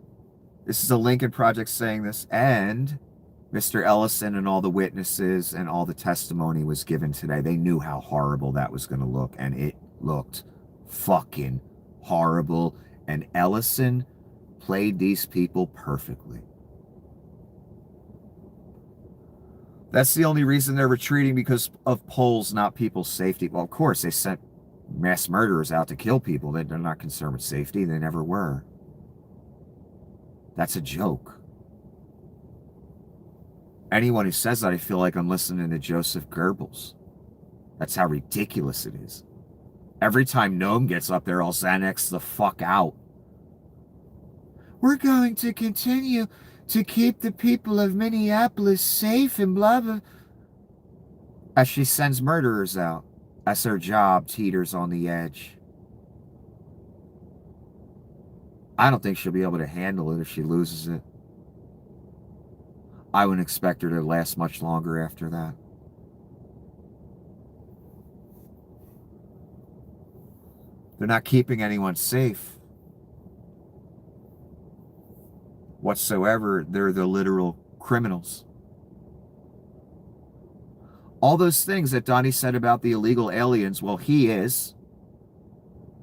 Speaker 1: this is a Lincoln Project saying this, and Mr. Ellison and all the witnesses and all the testimony was given today. They knew how horrible that was going to look, and it looked fucking horrible. And Ellison played these people perfectly. That's the only reason they're retreating, because of polls, not people's safety. Well, of course, they sent mass murderers out to kill people. They're not concerned with safety. They never were. That's a joke. Anyone who says that, I feel like I'm listening to Joseph Goebbels. That's how ridiculous it is. Every time Noam gets up there, I'll Xanax the fuck out. We're going to continue to keep the people of Minneapolis safe and blah, blah. As she sends murderers out. As her job teeters on the edge. I don't think she'll be able to handle it if she loses it. I wouldn't expect her to last much longer after that. They're not keeping anyone safe whatsoever. They're the literal criminals. All those things that Donnie said about the illegal aliens, well, he is,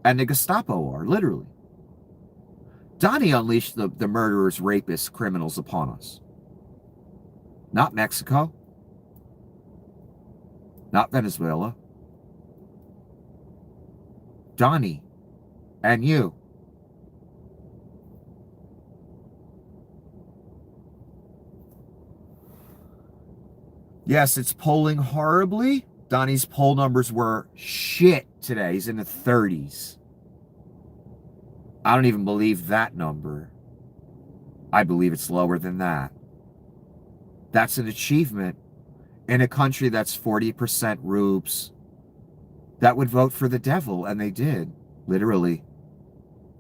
Speaker 1: and the Gestapo are, literally. Donnie unleashed the murderers, rapists, criminals upon us. Not Mexico. Not Venezuela. Donnie and you. Yes, it's polling horribly. Donnie's poll numbers were shit today. He's in the 30s. I don't even believe that number. I believe it's lower than that. That's an achievement in a country that's 40% rubes that would vote for the devil, and they did. Literally.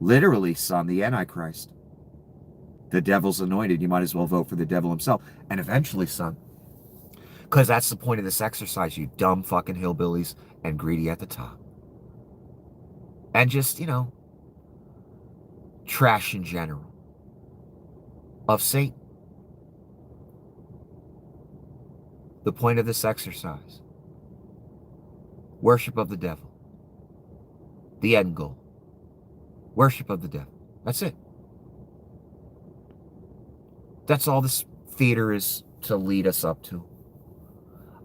Speaker 1: Literally, son, the Antichrist. The devil's anointed. You might as well vote for the devil himself. And eventually, son, because that's the point of this exercise, you dumb fucking hillbillies and greedy at the top. And just, trash in general of Satan. The point of this exercise, worship of the devil. The end goal, worship of the devil. That's it. That's all this theater is to lead us up to.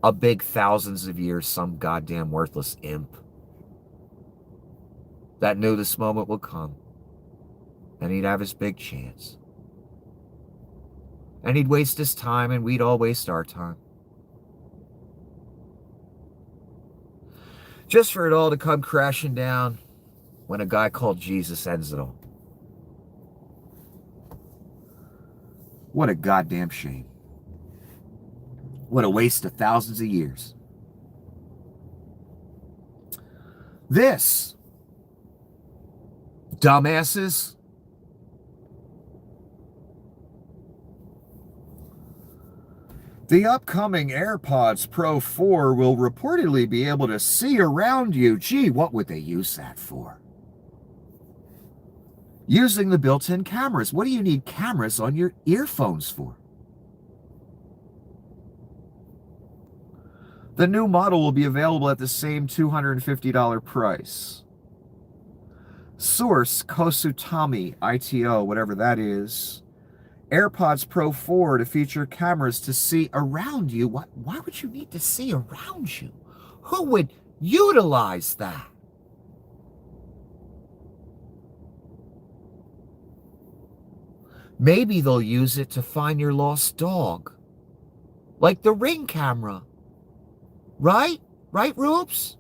Speaker 1: A big thousands of years, some goddamn worthless imp that knew this moment would come, and he'd have his big chance. And he'd waste his time, and we'd all waste our time. Just for it all to come crashing down when a guy called Jesus ends it all. What a goddamn shame. What a waste of thousands of years. This, dumbasses, the upcoming AirPods Pro 4 will reportedly be able to see around you. Gee, what would they use that for? Using the built-in cameras. What do you need cameras on your earphones for? The new model will be available at the same $250 price. Source, Kosutami, ITO, whatever that is. AirPods Pro 4 to feature cameras to see around you. Why would you need to see around you? Who would utilize that? Maybe they'll use it to find your lost dog. Like the Ring camera. Right? Right, Rubes?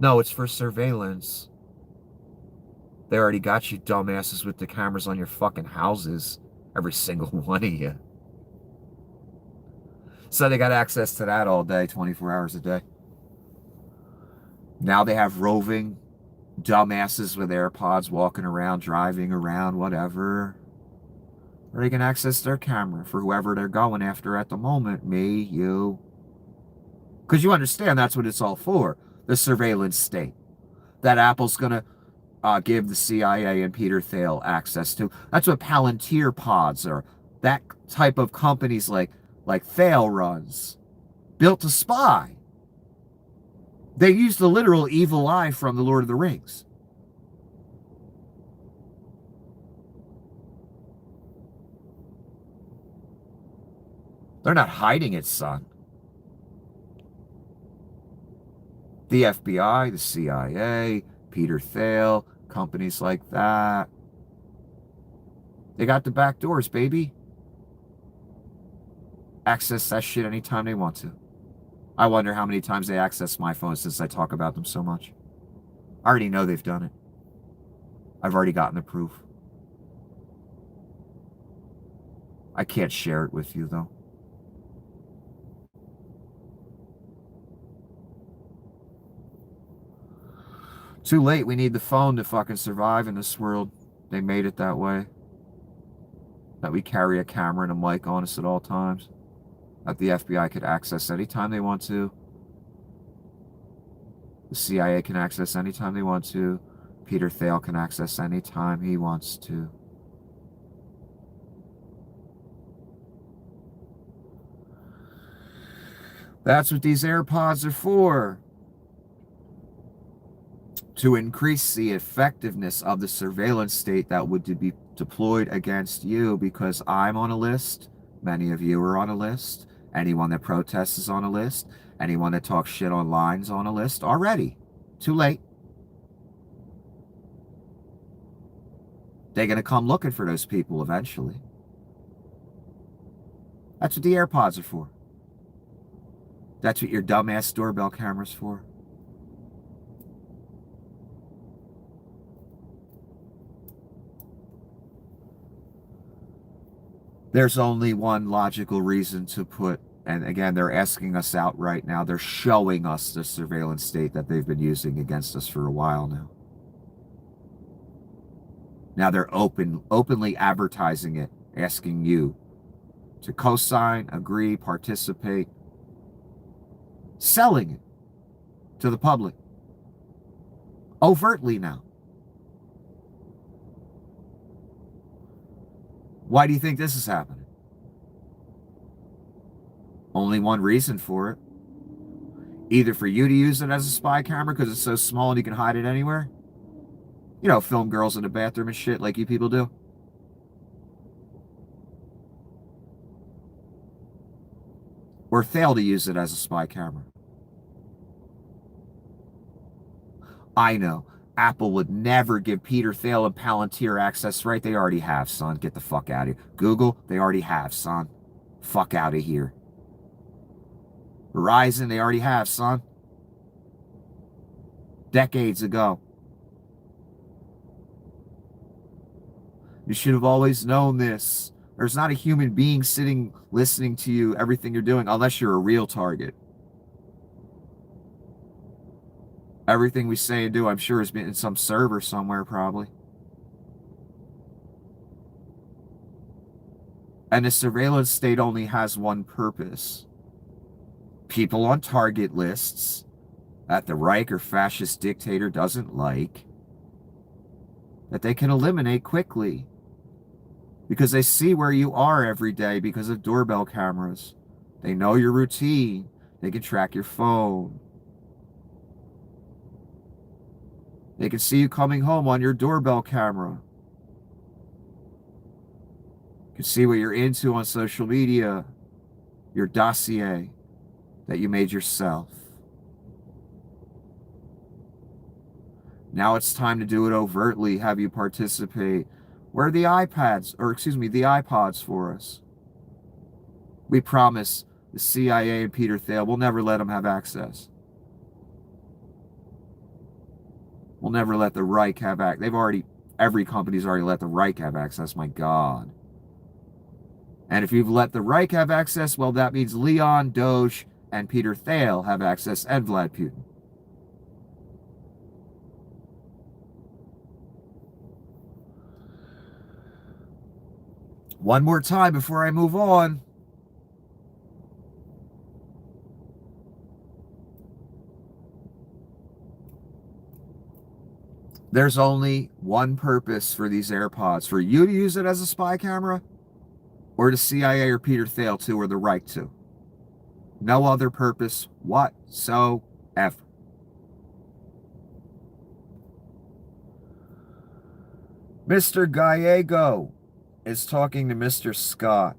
Speaker 1: No, it's for surveillance. They already got you dumbasses with the cameras on your fucking houses. Every single one of you. So they got access to that all day, 24 hours a day. Now they have roving dumbasses with AirPods walking around, driving around, whatever. Or they can access their camera for whoever they're going after at the moment. Me, you. Because you understand that's what it's all for. The surveillance state. That Apple's going to give the CIA and Peter Thiel access to. That's what Palantir pods are. That type of companies like Thiel runs. Built to spy. They use the literal evil eye from the Lord of the Rings. They're not hiding it, son. The FBI, the CIA, Peter Thiel, companies like that. They got the back doors, baby. Access that shit anytime they want to. I wonder how many times they access my phone since I talk about them so much. I already know they've done it. I've already gotten the proof. I can't share it with you, though. Too late. We need the phone to fucking survive in this world. They made it that way. That we carry a camera and a mic on us at all times. That the FBI could access anytime they want to. The CIA can access anytime they want to. Peter Thiel can access anytime he wants to. That's what these AirPods are for. To increase the effectiveness of the surveillance state that would be deployed against you, because I'm on a list, many of you are on a list, anyone that protests is on a list, anyone that talks shit online is on a list already. Too late. They're going to come looking for those people eventually. That's what the AirPods are for. That's what your dumbass doorbell camera's for. There's only one logical reason to put, and again, they're asking us out right now. They're showing us the surveillance state that they've been using against us for a while now. Now they're openly advertising it, asking you to co-sign, agree, participate, selling it to the public. Overtly now. Why do you think this is happening? Only one reason for it. Either for you to use it as a spy camera because it's so small and you can hide it anywhere. You know, film girls in the bathroom and shit like you people do. Or fail to use it as a spy camera. I know. Apple would never give Peter Thiel and Palantir access, right? They already have, son. Get the fuck out of here. Google, they already have, son. Fuck out of here. Verizon, they already have, son. Decades ago. You should have always known this. There's not a human being sitting listening to you, everything you're doing, unless you're a real target. Everything we say and do, I'm sure, has been in some server somewhere, probably. And the surveillance state only has one purpose. People on target lists that the Reich or fascist dictator doesn't like, that they can eliminate quickly. Because they see where you are every day because of doorbell cameras. They know your routine. They can track your phone. They can see you coming home on your doorbell camera. You can see what you're into on social media, your dossier that you made yourself. Now it's time to do it overtly, have you participate. Where are the iPods for us? We promise the CIA and Peter Thiel, we'll never let them have access. We'll never let the Reich have access. Every company's already let the Reich have access, my God. And if you've let the Reich have access, well, that means Leon, Doge, and Peter Thiel have access, and Vlad Putin. One more time before I move on. There's only one purpose for these AirPods. For you to use it as a spy camera, or the CIA or Peter Thiel to, or the Reich to. No other purpose whatsoever. Mr. Gallego is talking to Mr. Scott.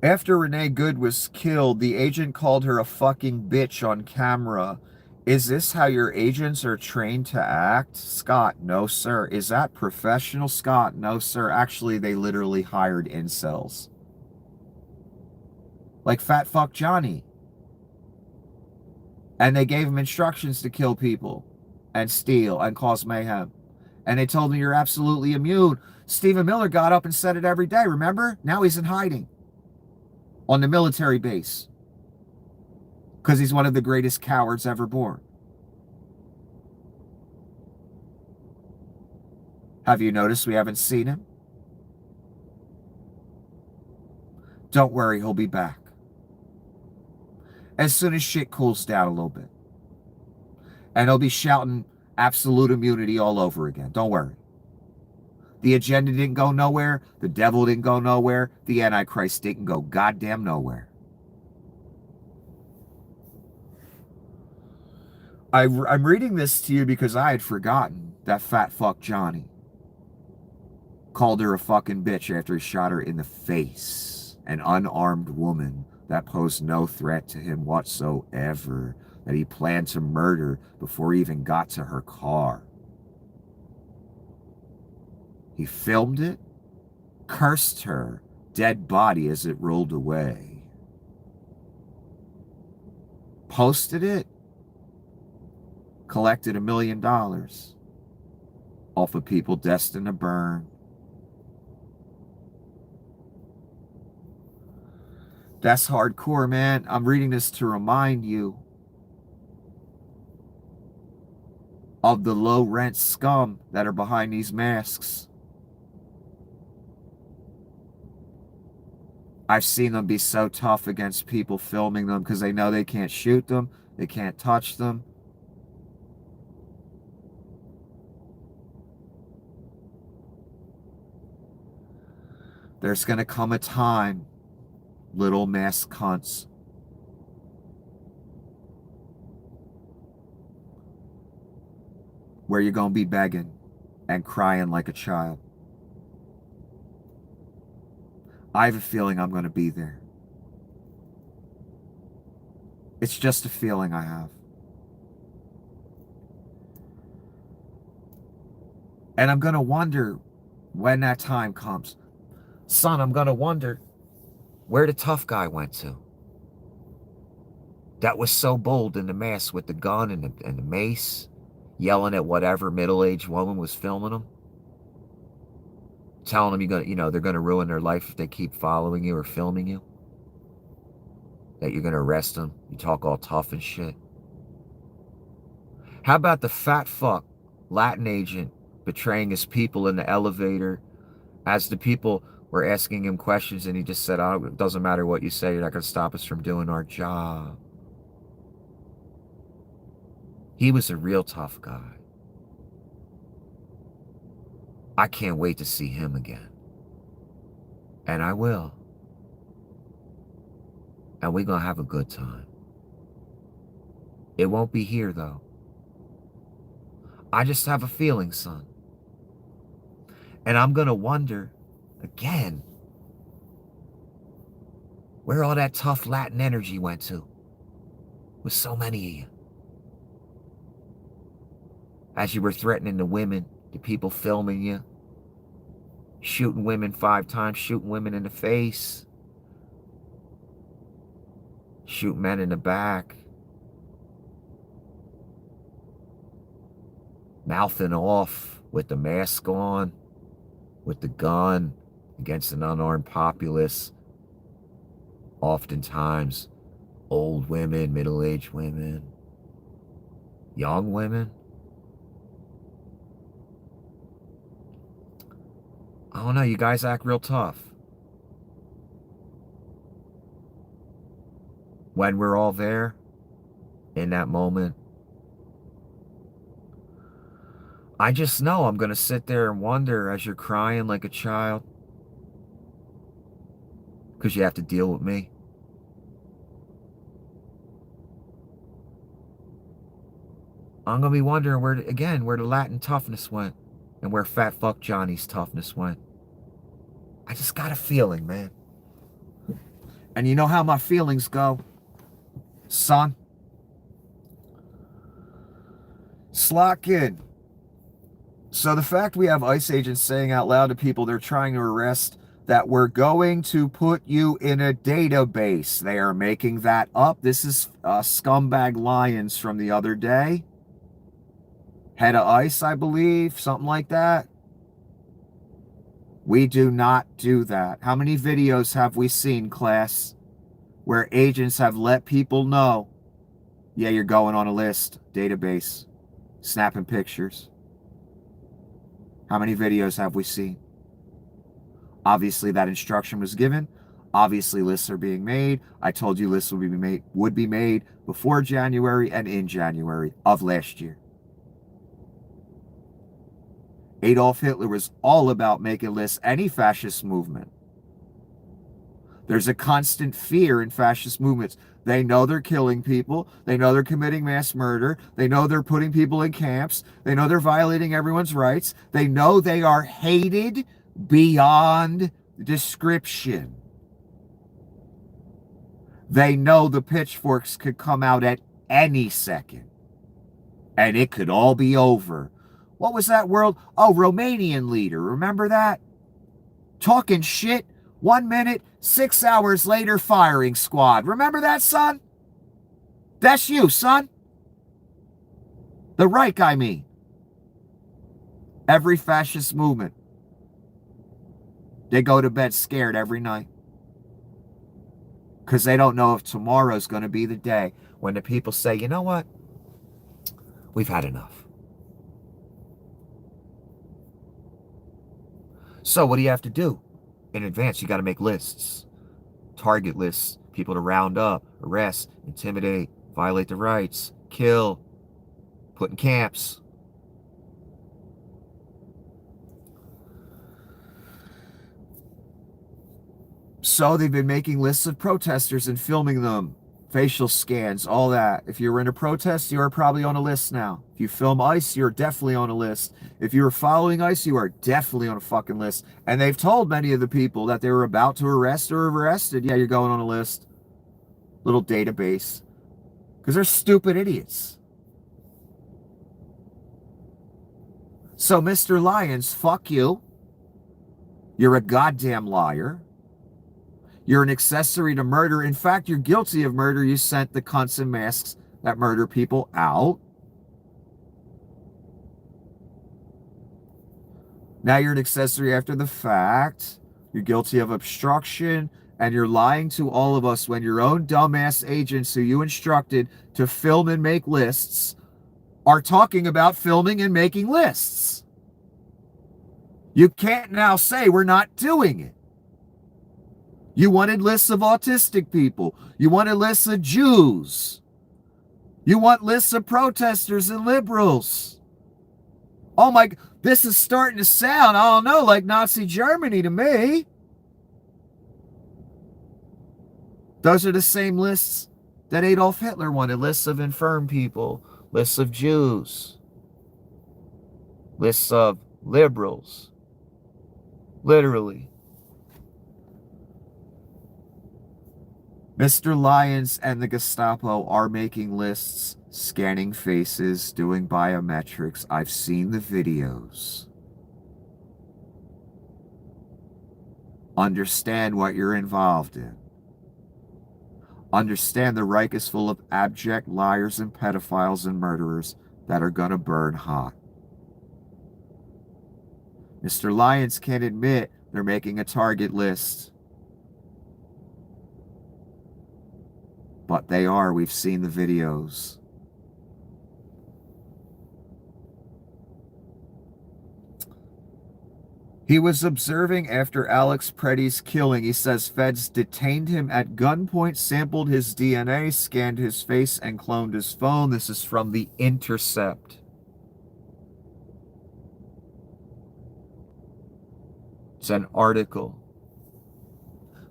Speaker 1: After Renee Good was killed, the agent called her a fucking bitch on camera. Is this how your agents are trained to act? Scott, no, sir. Is that professional? Scott, no, sir. Actually, they literally hired incels. Like Fat Fuck Johnny. And they gave him instructions to kill people and steal and cause mayhem. And they told him you're absolutely immune. Stephen Miller got up and said it every day, remember? Now he's in hiding on the military base because he's one of the greatest cowards ever born. Have you noticed we haven't seen him? Don't worry, he'll be back. As soon as shit cools down a little bit. And they'll be shouting absolute immunity all over again. Don't worry. The agenda didn't go nowhere. The devil didn't go nowhere. The Antichrist didn't go goddamn nowhere. I'm reading this to you because I had forgotten that fat fuck Johnny called her a fucking bitch after he shot her in the face. An unarmed woman that posed no threat to him whatsoever, that he planned to murder before he even got to her car. He filmed it, cursed her dead body as it rolled away, posted it, collected $1 million off of people destined to burn. That's hardcore, man. I'm reading this to remind you of the low rent scum that are behind these masks. I've seen them be so tough against people filming them because they know they can't shoot them, they can't touch them. There's going to come a time, little mask cunts, where you're going to be begging and crying like a child. I have a feeling I'm going to be there. It's just a feeling I have. And I'm going to wonder when that time comes. Son, I'm going to wonder where the tough guy went to. That was so bold in the mask with the gun and the mace, yelling at whatever middle-aged woman was filming him, telling them they're gonna ruin their life if they keep following you or filming you, that you're gonna arrest them. You talk all tough and shit. How about the fat fuck Latin agent betraying his people in the elevator as the people were asking him questions and he just said, "Oh, it doesn't matter what you say, you're not gonna stop us from doing our job." He was a real tough guy. I can't wait to see him again. And I will. And we're going to have a good time. It won't be here, though. I just have a feeling, son. And I'm going to wonder, again, where all that tough Latin energy went to. With so many of you. As you were threatening the women, the people filming you, shooting women 5 times, shooting women in the face, shoot men in the back, mouthing off with the mask on, with the gun against an unarmed populace, oftentimes old women, middle-aged women, young women. I don't know, you guys act real tough. When we're all there, in that moment, I just know I'm going to sit there and wonder as you're crying like a child, because you have to deal with me. I'm going to be wondering where the Latin toughness went and where fat fuck Johnny's toughness went. I just got a feeling, man. And you know how my feelings go, son? Slock in. So the fact we have ICE agents saying out loud to people they're trying to arrest that we're going to put you in a database. They are making that up. This is Scumbag Lions from the other day. Head of ICE, I believe. Something like that. We do not do that. How many videos have we seen, class, where agents have let people know, yeah, you're going on a list, database, snapping pictures? How many videos have we seen? Obviously, that instruction was given. Obviously, lists are being made. I told you lists would be made before January and in January of last year. Adolf Hitler was all about making lists, any fascist movement. There's a constant fear in fascist movements. They know they're killing people. They know they're committing mass murder. They know they're putting people in camps. They know they're violating everyone's rights. They know they are hated beyond description. They know the pitchforks could come out at any second. And it could all be over. What was that world? Oh, Romanian leader. Remember that? Talking shit. 1 minute, 6 hours later, firing squad. Remember that, son? That's you, son. The Reich, I mean. Every fascist movement. They go to bed scared every night. Because they don't know if tomorrow's going to be the day when the people say, you know what? We've had enough. So what do you have to do? In advance, you got to make lists. Target lists. People to round up, arrest, intimidate, violate the rights, kill, put in camps. So they've been making lists of protesters and filming them. Facial scans, all that. If you were in a protest, you are probably on a list now. If you film ICE, you're definitely on a list. If you were following ICE, you are definitely on a fucking list. And they've told many of the people that they were about to arrest or have arrested, yeah, you're going on a list. Little database. Because they're stupid idiots. So, Mr. Lyons, fuck you. You're a goddamn liar. You're an accessory to murder. In fact, you're guilty of murder. You sent the cunts in masks that murder people out. Now you're an accessory after the fact. You're guilty of obstruction. And you're lying to all of us when your own dumbass agents who you instructed to film and make lists are talking about filming and making lists. You can't now say we're not doing it. You wanted lists of autistic people. You wanted lists of Jews. You want lists of protesters and liberals. Oh my, this is starting to sound, I don't know, like Nazi Germany to me. Those are the same lists that Adolf Hitler wanted. Lists of infirm people, lists of Jews, lists of liberals. Literally. Mr. Lyons and the Gestapo are making lists, scanning faces, doing biometrics. I've seen the videos. Understand what you're involved in. Understand the Reich is full of abject liars and pedophiles and murderers that are going to burn hot. Mr. Lyons can't admit they're making a target list. But they are. We've seen the videos. He was observing after Alex Preddy's killing. He says feds detained him at gunpoint, sampled his DNA, scanned his face, and cloned his phone. This is from The Intercept. It's an article.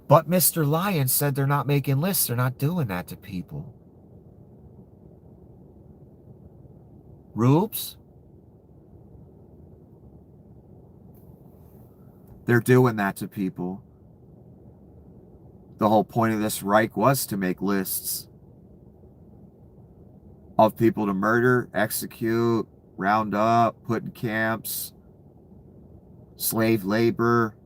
Speaker 1: But Mr. Lyons said they're not making lists. They're not doing that to people. Rubes? They're doing that to people. The whole point of this Reich was to make lists of people to murder, execute, round up, put in camps, slave labor.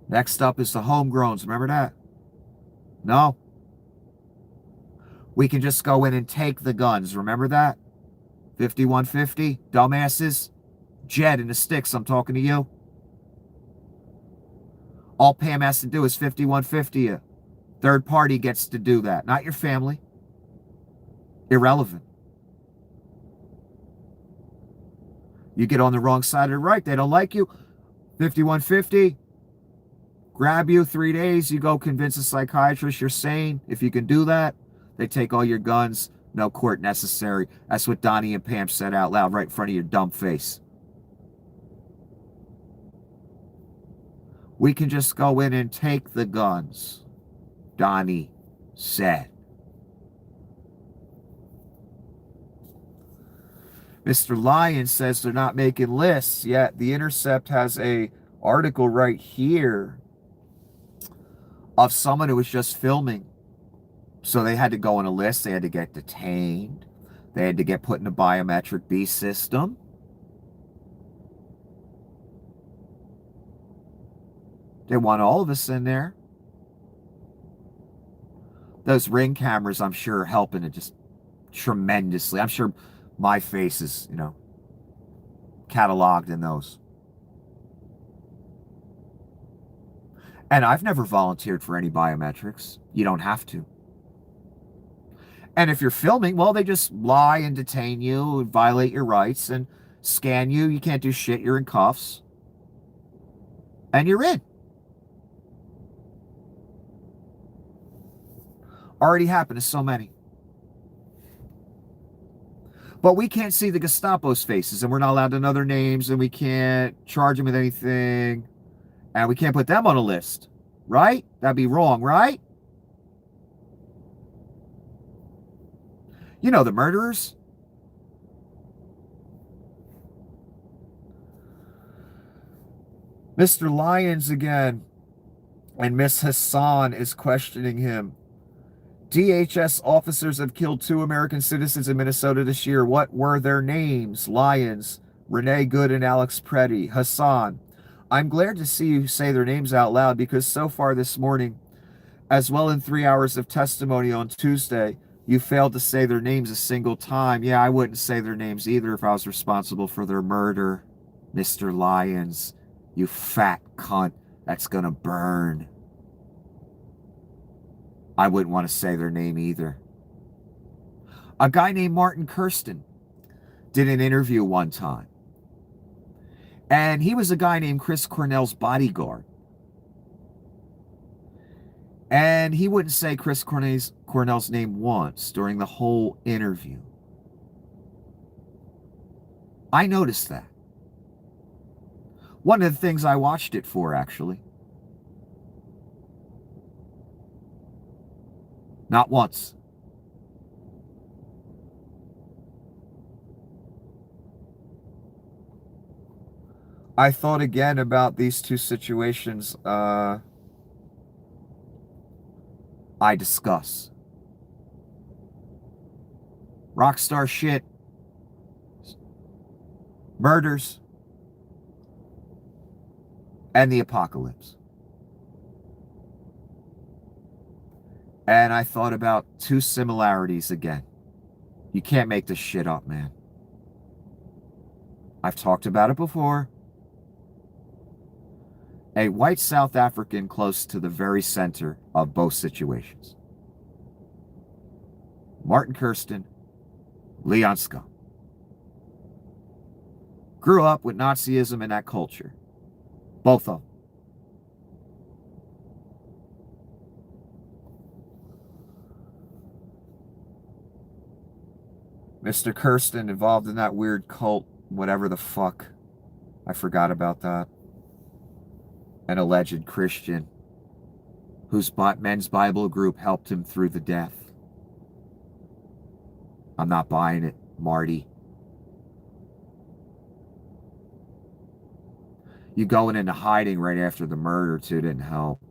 Speaker 1: Next up is the homegrowns. Remember that? No. We can just go in and take the guns. Remember that? 5150, dumbasses. Jed and the sticks, I'm talking to you. All Pam has to do is 5150 you. Third party gets to do that, not your family. Irrelevant. You get on the wrong side of the right, they don't like you. 5150, grab you 3 days, you go convince a psychiatrist you're sane. If you can do that, they take all your guns, no court necessary. That's what Donnie and Pam said out loud right in front of your dumb face. We can just go in and take the guns, Donnie said. Mr. Lyon says they're not making lists, yet The Intercept has a article right here of someone who was just filming. So they had to go on a list. They had to get detained. They had to get put in a biometric B system. They want all of us in there. Those Ring cameras, I'm sure, are helping it just tremendously. I'm sure my face is, cataloged in those. And I've never volunteered for any biometrics. You don't have to. And if you're filming, well, they just lie and detain you, violate your rights, and scan you. You can't do shit. You're in cuffs. And you're in. Already happened to so many. But we can't see the Gestapo's faces, and we're not allowed to know their names, and we can't charge them with anything, and we can't put them on a list, right? That'd be wrong, right? You know, the murderers. Mr. Lyons again, and Miss Hassan is questioning him. DHS officers have killed 2 American citizens in Minnesota this year. What were their names? Lyons, Renee Good, and Alex Preddy. Hassan, I'm glad to see you say their names out loud because so far this morning, as well in 3 hours of testimony on Tuesday, you failed to say their names a single time. Yeah, I wouldn't say their names either if I was responsible for their murder. Mr. Lyons, you fat cunt that's gonna burn. I wouldn't want to say their name either. A guy named Martin Kirsten did an interview one time. And he was a guy named Chris Cornell's bodyguard. And he wouldn't say Chris Cornell's name once during the whole interview. I noticed that. One of the things I watched it for, actually. Not once. I thought again about these 2 situations I discuss. Rockstar shit. Murders. And the apocalypse. And I thought about 2 similarities again. You can't make this shit up, man. I've talked about it before. A white South African close to the very center of both situations. Martin Kirsten, Leon Scott. Grew up with Nazism and that culture. Both of them. Mr. Kirsten involved in that weird cult, whatever the fuck. I forgot about that. An alleged Christian whose men's Bible group helped him through the death. I'm not buying it, Marty. You going into hiding right after the murder, too, didn't help.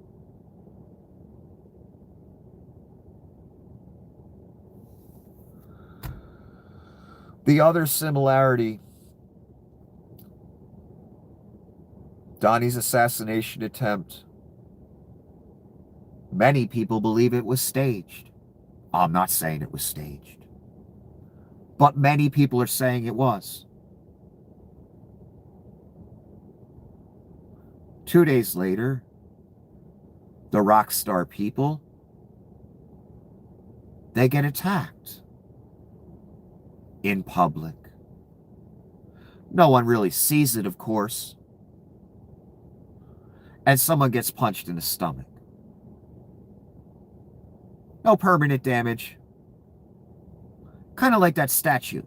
Speaker 1: The other similarity, Donnie's assassination attempt. Many people believe it was staged. I'm not saying it was staged. But many people are saying it was. 2 days later, the Rockstar people, they get attacked in public. No one really sees it, of course. And someone gets punched in the stomach. No permanent damage. Kind of like that statue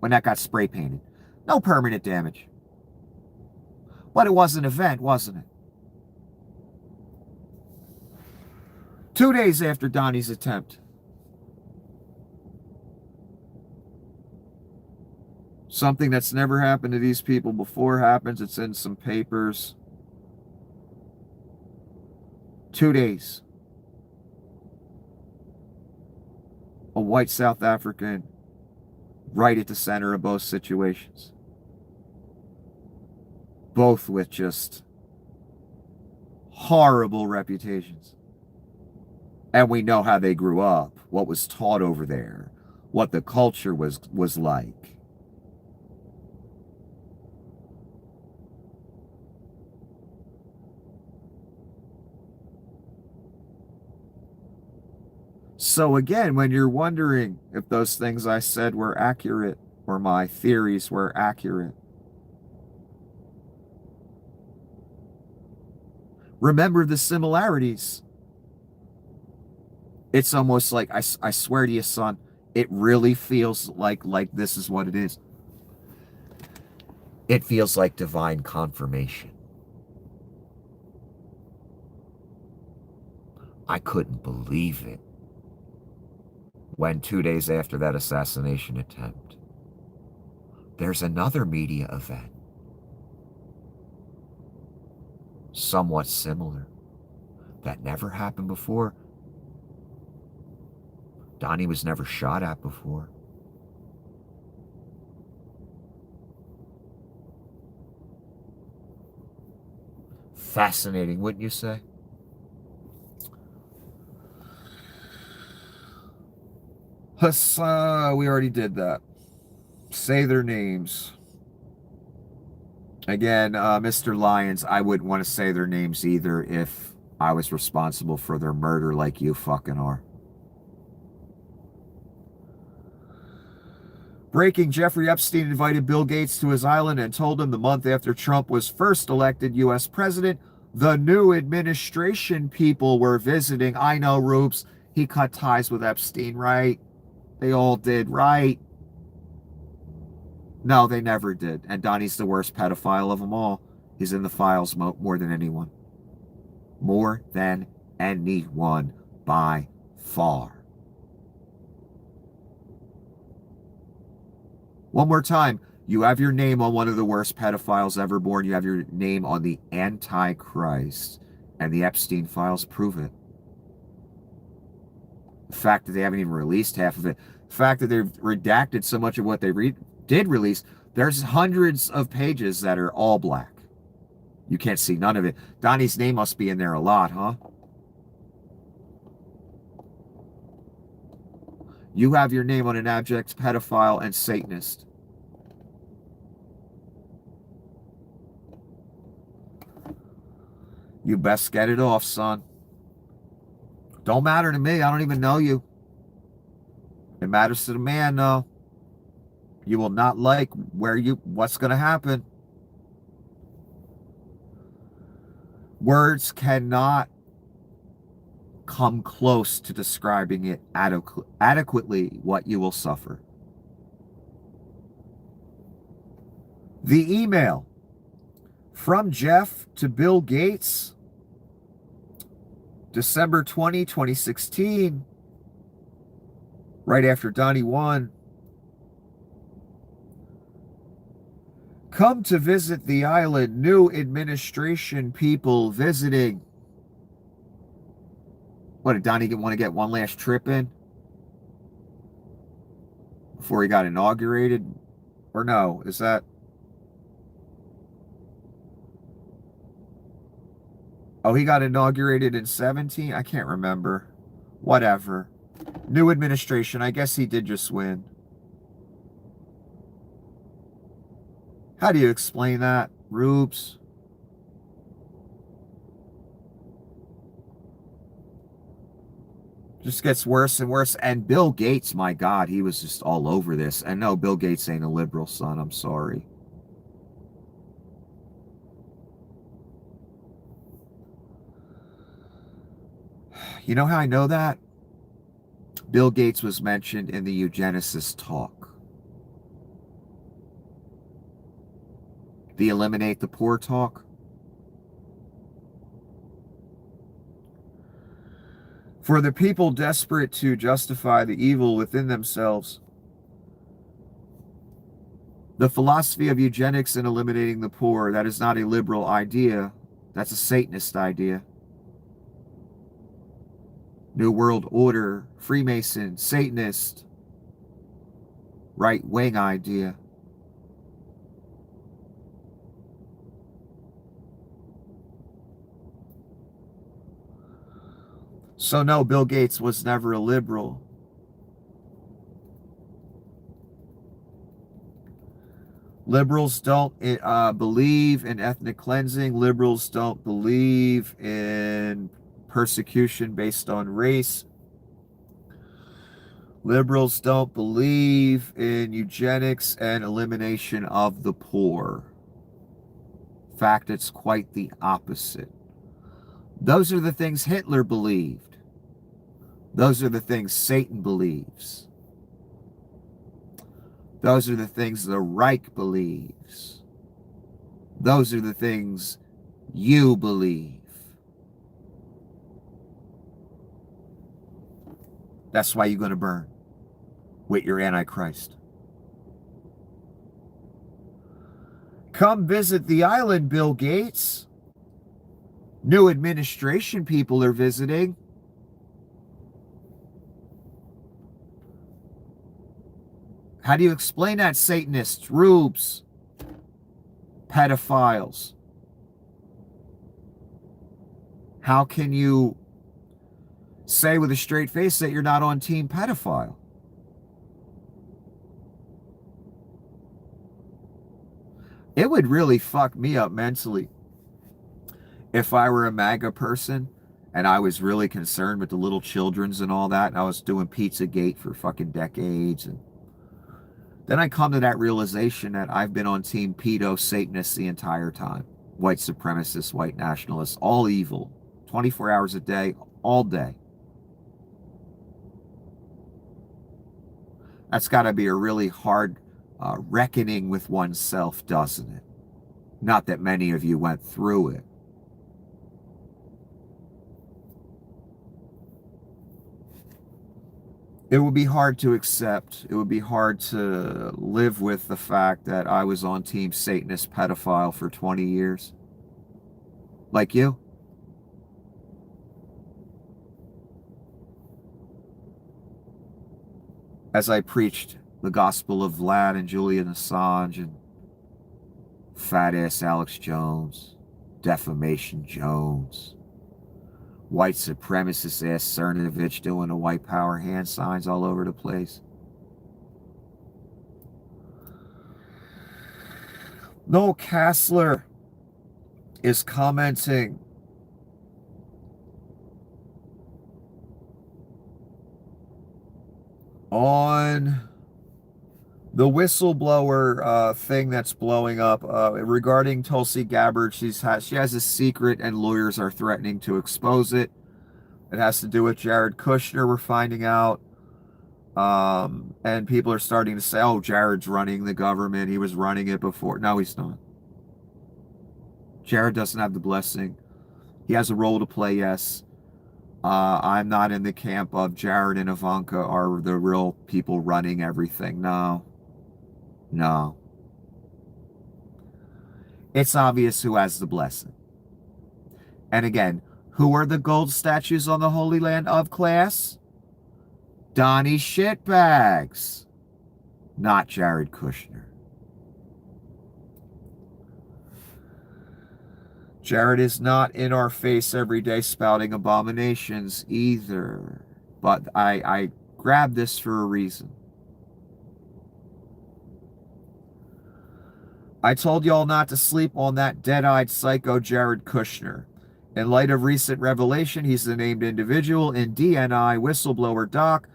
Speaker 1: when that got spray painted. No permanent damage. But it was an event, wasn't it? 2 days after Donnie's attempt, something that's never happened to these people before happens. It's in some papers. 2 days. A white South African right at the center of both situations. Both with just horrible reputations. And we know how they grew up, what was taught over there, what the culture was like. So again, when you're wondering if those things I said were accurate or my theories were accurate, remember the similarities. It's almost like, I swear to you, son, it really feels like this is what it is. It feels like divine confirmation. I couldn't believe it when 2 days after that assassination attempt, there's another media event, somewhat similar, that never happened before. Donnie was never shot at before. Fascinating, wouldn't you say? We already did that. Say their names. Again, Mr. Lyons, I wouldn't want to say their names either if I was responsible for their murder like you fucking are. Breaking: Jeffrey Epstein invited Bill Gates to his island and told him the month after Trump was first elected U.S. president, the new administration people were visiting. I know, Rubes. He cut ties with Epstein, right? They all did, right? No, they never did. And Donnie's the worst pedophile of them all. He's in the files more than anyone. More than anyone by far. One more time. You have your name on one of the worst pedophiles ever born. You have your name on the Antichrist. And the Epstein files prove it. The fact that they haven't even released half of it. The fact that they've redacted so much of what they did release. There's hundreds of pages that are all black. You can't see none of it. Donnie's name must be in there a lot, huh? You have your name on an abject pedophile and Satanist. You best get it off, son. Don't matter to me. I don't even know you. It matters to the man, though. You will not like what's going to happen. Words cannot come close to describing it adequately what you will suffer. The email from Jeff to Bill Gates, December 20, 2016, right after Donnie won. Come to visit the island. New administration people visiting. What, did Donnie want to get one last trip in before he got inaugurated? Or no, is that... Oh, he got inaugurated in 17? I can't remember. Whatever. New administration. I guess he did just win. How do you explain that, Rubes? Just gets worse and worse. And Bill Gates, my God, he was just all over this. And no, Bill Gates ain't a liberal, son. I'm sorry. You know how I know that? Bill Gates was mentioned in the eugenicist talk. The eliminate the poor talk. For the people desperate to justify the evil within themselves, the philosophy of eugenics and eliminating the poor, that is not a liberal idea. That's a Satanist idea. New World Order, Freemason, Satanist, right-wing idea. So no, Bill Gates was never a liberal. Liberals don't believe in ethnic cleansing. Liberals don't believe in persecution based on race. Liberals don't believe in eugenics and elimination of the poor. In fact, it's quite the opposite. Those are the things Hitler believed. Those are the things Satan believes. Those are the things the Reich believes. Those are the things you believe. That's why you're going to burn with your Antichrist. Come visit the island, Bill Gates. New administration people are visiting. How do you explain that, Satanists, rubes, pedophiles? How can you say with a straight face that you're not on team pedophile? It would really fuck me up mentally if I were a MAGA person and I was really concerned with the little children's and all that, and I was doing Pizzagate for fucking decades, and then I come to that realization that I've been on team pedo Satanists the entire time. White supremacists, white nationalists, all evil. 24 hours a day, all day. That's got to be a really hard reckoning with oneself, doesn't it? Not that many of you went through it. It would be hard to accept. It would be hard to live with the fact that I was on team Satanist pedophile for 20 years. Like you. As I preached the gospel of Vlad and Julian Assange and fat-ass Alex Jones, defamation Jones, white supremacist ass Cernovich doing the white power hand signs all over the place. Noel Kassler is commenting on the whistleblower thing that's blowing up regarding Tulsi Gabbard. She has a secret and lawyers are threatening to expose it. It has to do with Jared Kushner, we're finding out. And people are starting to say, oh, Jared's running the government. He was running it before. No, he's not. Jared doesn't have the blessing. He has a role to play, yes. I'm not in the camp of Jared and Ivanka are the real people running everything. No. No. It's obvious who has the blessing. And again, who are the gold statues on the Holy Land of class? Donnie Shitbags. Not Jared Kushner. Jared is not in our face every day spouting abominations either. But I grabbed this for a reason. I told y'all not to sleep on that dead-eyed psycho Jared Kushner. In light of recent revelation, he's the named individual in DNI whistleblower doc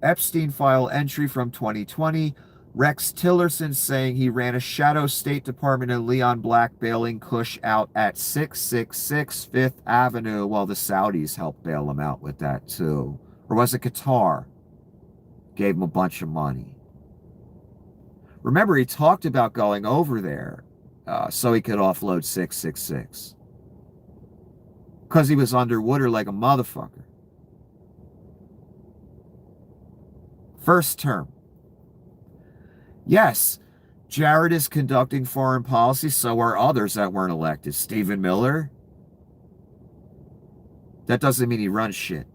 Speaker 1: Epstein file entry from 2020. Rex Tillerson saying he ran a shadow State Department and Leon Black bailing Kush out at 666 Fifth Avenue. Well, the Saudis helped bail him out with that too. Or was it Qatar? Gave him a bunch of money. Remember, he talked about going over there so he could offload 666. Because he was underwater like a motherfucker. First term. Yes, Jared is conducting foreign policy, so are others that weren't elected. Stephen Miller. That doesn't mean he runs shit.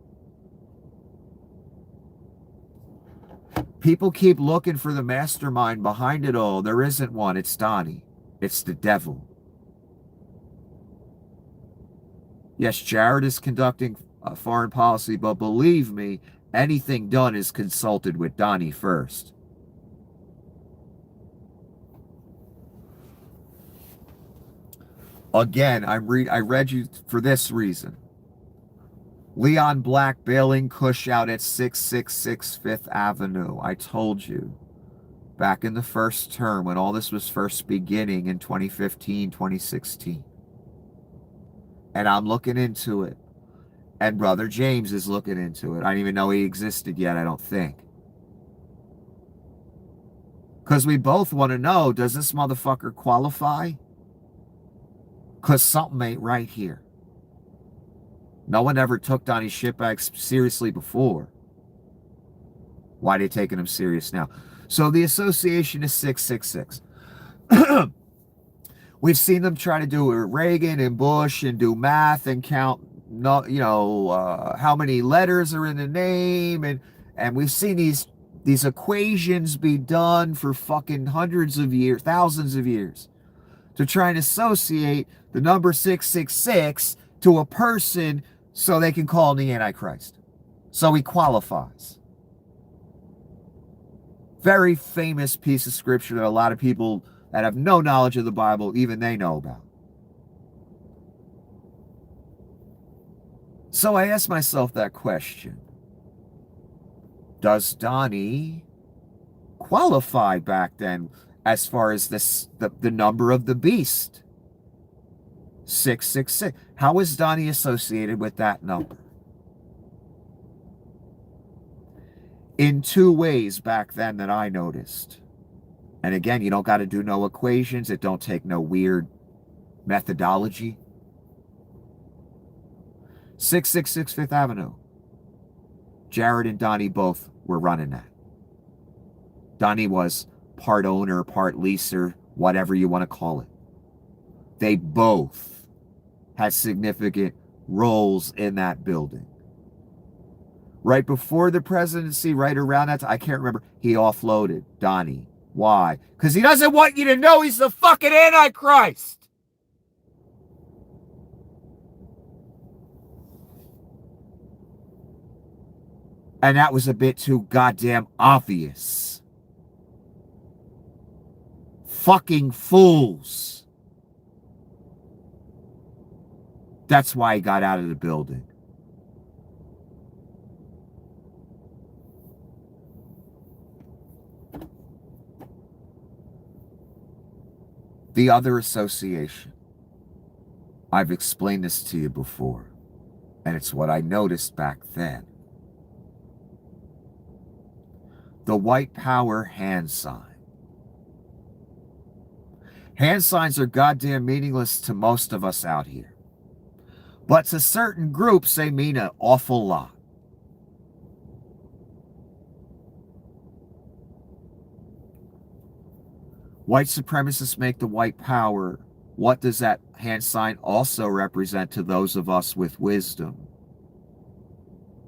Speaker 1: People keep looking for the mastermind behind it all. There isn't one. It's Donnie. It's the devil. Yes, Jared is conducting foreign policy, but believe me, anything done is consulted with Donnie first. Again, I read you for this reason. Leon Black bailing Kush out at 666 Fifth Avenue. I told you back in the first term when all this was first beginning in 2015, 2016. And I'm looking into it. And Brother James is looking into it. I didn't even know he existed yet, I don't think. Because we both want to know, does this motherfucker qualify? Because something ain't right here. No one ever took Donnie shitbags seriously before. Why are they taking him serious now? So the association is 666. We've seen them try to do it with Reagan and Bush and do math and count, how many letters are in the name. And we've seen these equations be done for fucking hundreds of years, thousands of years, to try and associate the number 666 to a person so they can call him the Antichrist. So he qualifies. Very famous piece of scripture that a lot of people that have no knowledge of the Bible, even they know about. So I asked myself that question. Does Donnie qualify back then as far as the number of the beast? 666. How is Donnie associated with that number? In two ways back then that I noticed. And again, you don't got to do no equations. It don't take no weird methodology. 666 Fifth Avenue. Jared and Donnie both were running that. Donnie was part owner, part leaser, whatever you want to call it. They both had significant roles in that building. Right before the presidency, right around that time, I can't remember, he offloaded Donnie. Why? Because he doesn't want you to know he's the fucking Antichrist. And that was a bit too goddamn obvious. Fucking fools. That's why he got out of the building. The other association. I've explained this to you before, and it's what I noticed back then. The white power hand sign. Hand signs are goddamn meaningless to most of us out here. But to certain groups, they mean an awful lot. White supremacists make the white power. What does that hand sign also represent to those of us with wisdom?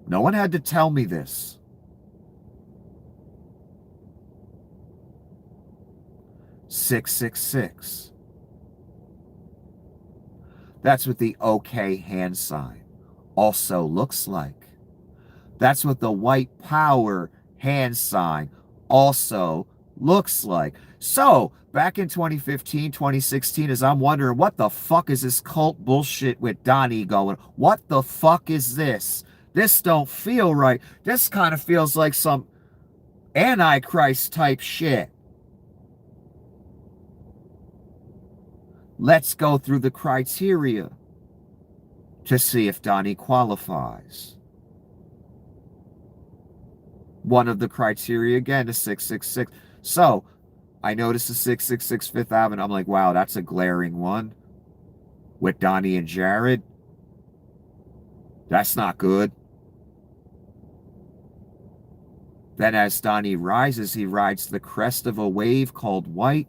Speaker 1: No one had to tell me this. 666. That's what the OK hand sign also looks like. That's what the white power hand sign also looks like. So, back in 2015, 2016, as I'm wondering, what the fuck is this cult bullshit with Donnie going? What the fuck is this? This don't feel right. This kind of feels like some Antichrist type shit. Let's go through the criteria to see if Donnie qualifies. One of the criteria, again, is 666. So, I noticed the 666 Fifth Avenue. I'm like, wow, that's a glaring one. With Donnie and Jared. That's not good. Then as Donnie rises, he rides the crest of a wave called white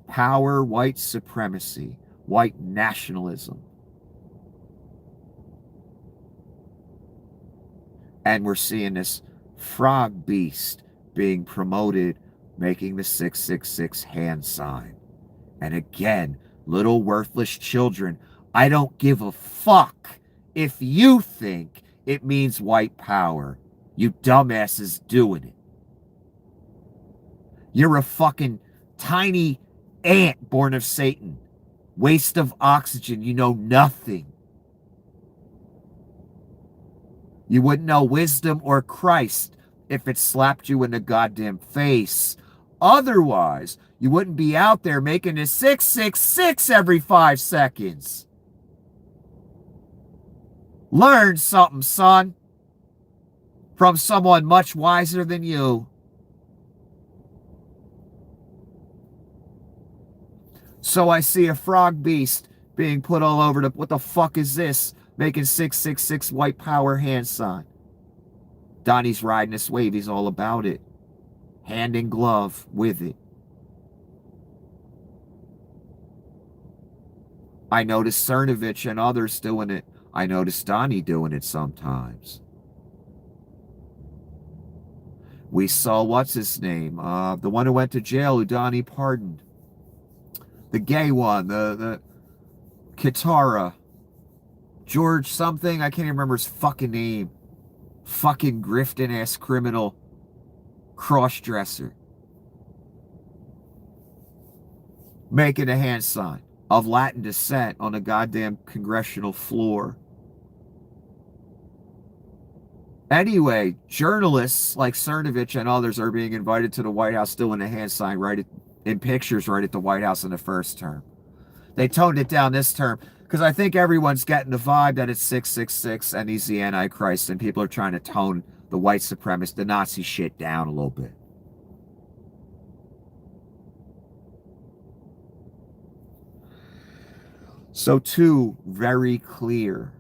Speaker 1: power, white supremacy, white nationalism. And we're seeing this frog beast being promoted, making the 666 hand sign. And again, little worthless children, I don't give a fuck if you think it means white power. You dumbasses doing it. You're a fucking tiny ant born of Satan. Waste of oxygen. You know nothing. You wouldn't know wisdom or Christ if it slapped you in the goddamn face. Otherwise, you wouldn't be out there making a 666 every 5 seconds. Learn something, son. From someone much wiser than you. So I see a frog beast being put all over the... What the fuck is this? Making 666 white power hand sign. Donnie's riding this wave. He's all about it. Hand in glove with it. I noticed Cernovich and others doing it. I noticed Donnie doing it sometimes. We saw, what's his name? The one who went to jail, who Donnie pardoned. The gay one, the Kitara. George something, I can't even remember his fucking name. Fucking grifting-ass criminal cross-dresser. Making a hand sign of Latin descent on a goddamn congressional floor. Anyway, journalists like Cernovich and others are being invited to the White House doing a hand sign in pictures right at the White House in the first term. They toned it down this term because I think everyone's getting the vibe that it's 666 and he's the Antichrist, and people are trying to tone the white supremacist, the Nazi shit down a little bit. So two, very clear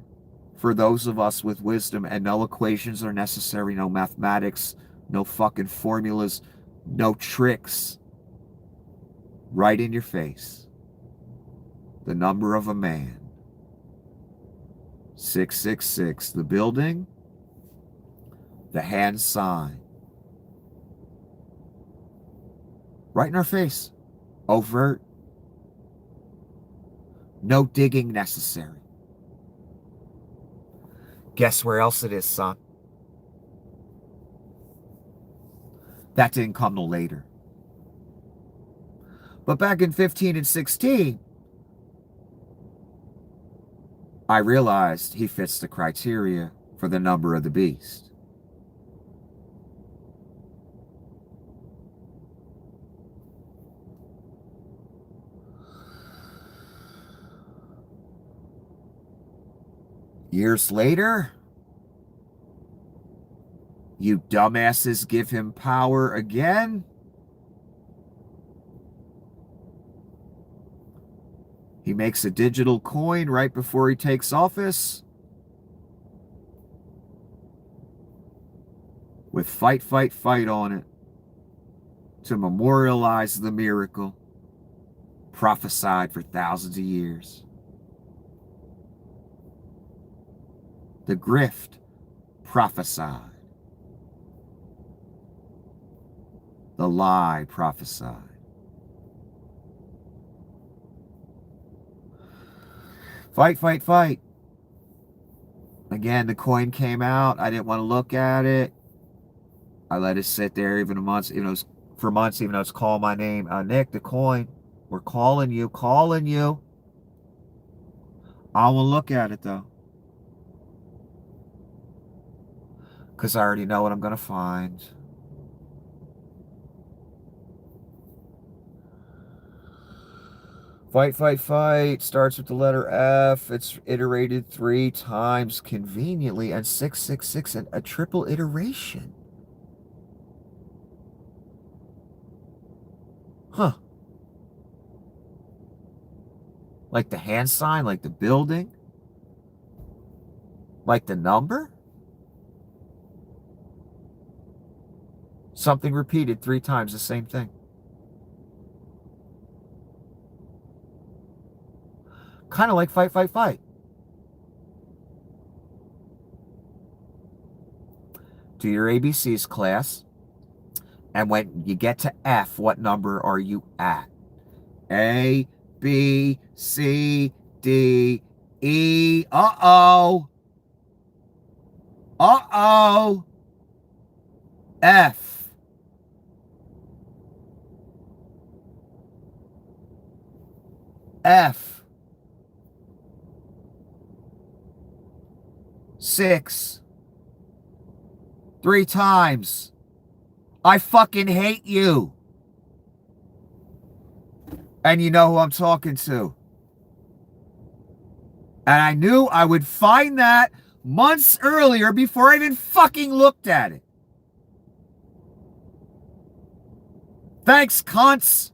Speaker 1: for those of us with wisdom, and no equations are necessary, no mathematics, no fucking formulas, no tricks. Right in your face. The number of a man. 666. The building. The hand sign. Right in our face. Overt. No digging necessary. Guess where else it is, son? That didn't come no later. But back in 15 and 16, I realized he fits the criteria for the number of the beast. Years later, you dumbasses give him power again. He makes a digital coin right before he takes office. With fight, fight, fight on it. To memorialize the miracle. Prophesied for thousands of years. The grift prophesied. The lie prophesied. Fight, fight, fight. Again, the coin came out. I didn't want to look at it. I let it sit there even a month. You know, it was for months, even though it's calling my name. Nick, the coin. We're calling you, calling you. I will look at it, though. Because I already know what I'm going to find. Fight, fight, fight. Starts with the letter F. It's iterated 3 times conveniently. And 666, and a triple iteration. Huh. Like the hand sign, like the building, like the number. Something repeated 3 times, the same thing. Kind of like fight, fight, fight. Do your ABCs, class. And when you get to F, what number are you at? A, B, C, D, E. Uh-oh. Uh-oh. F. F. 6. 3 times. I fucking hate you. And you know who I'm talking to. And I knew I would find that months earlier before I even fucking looked at it. Thanks, cunts.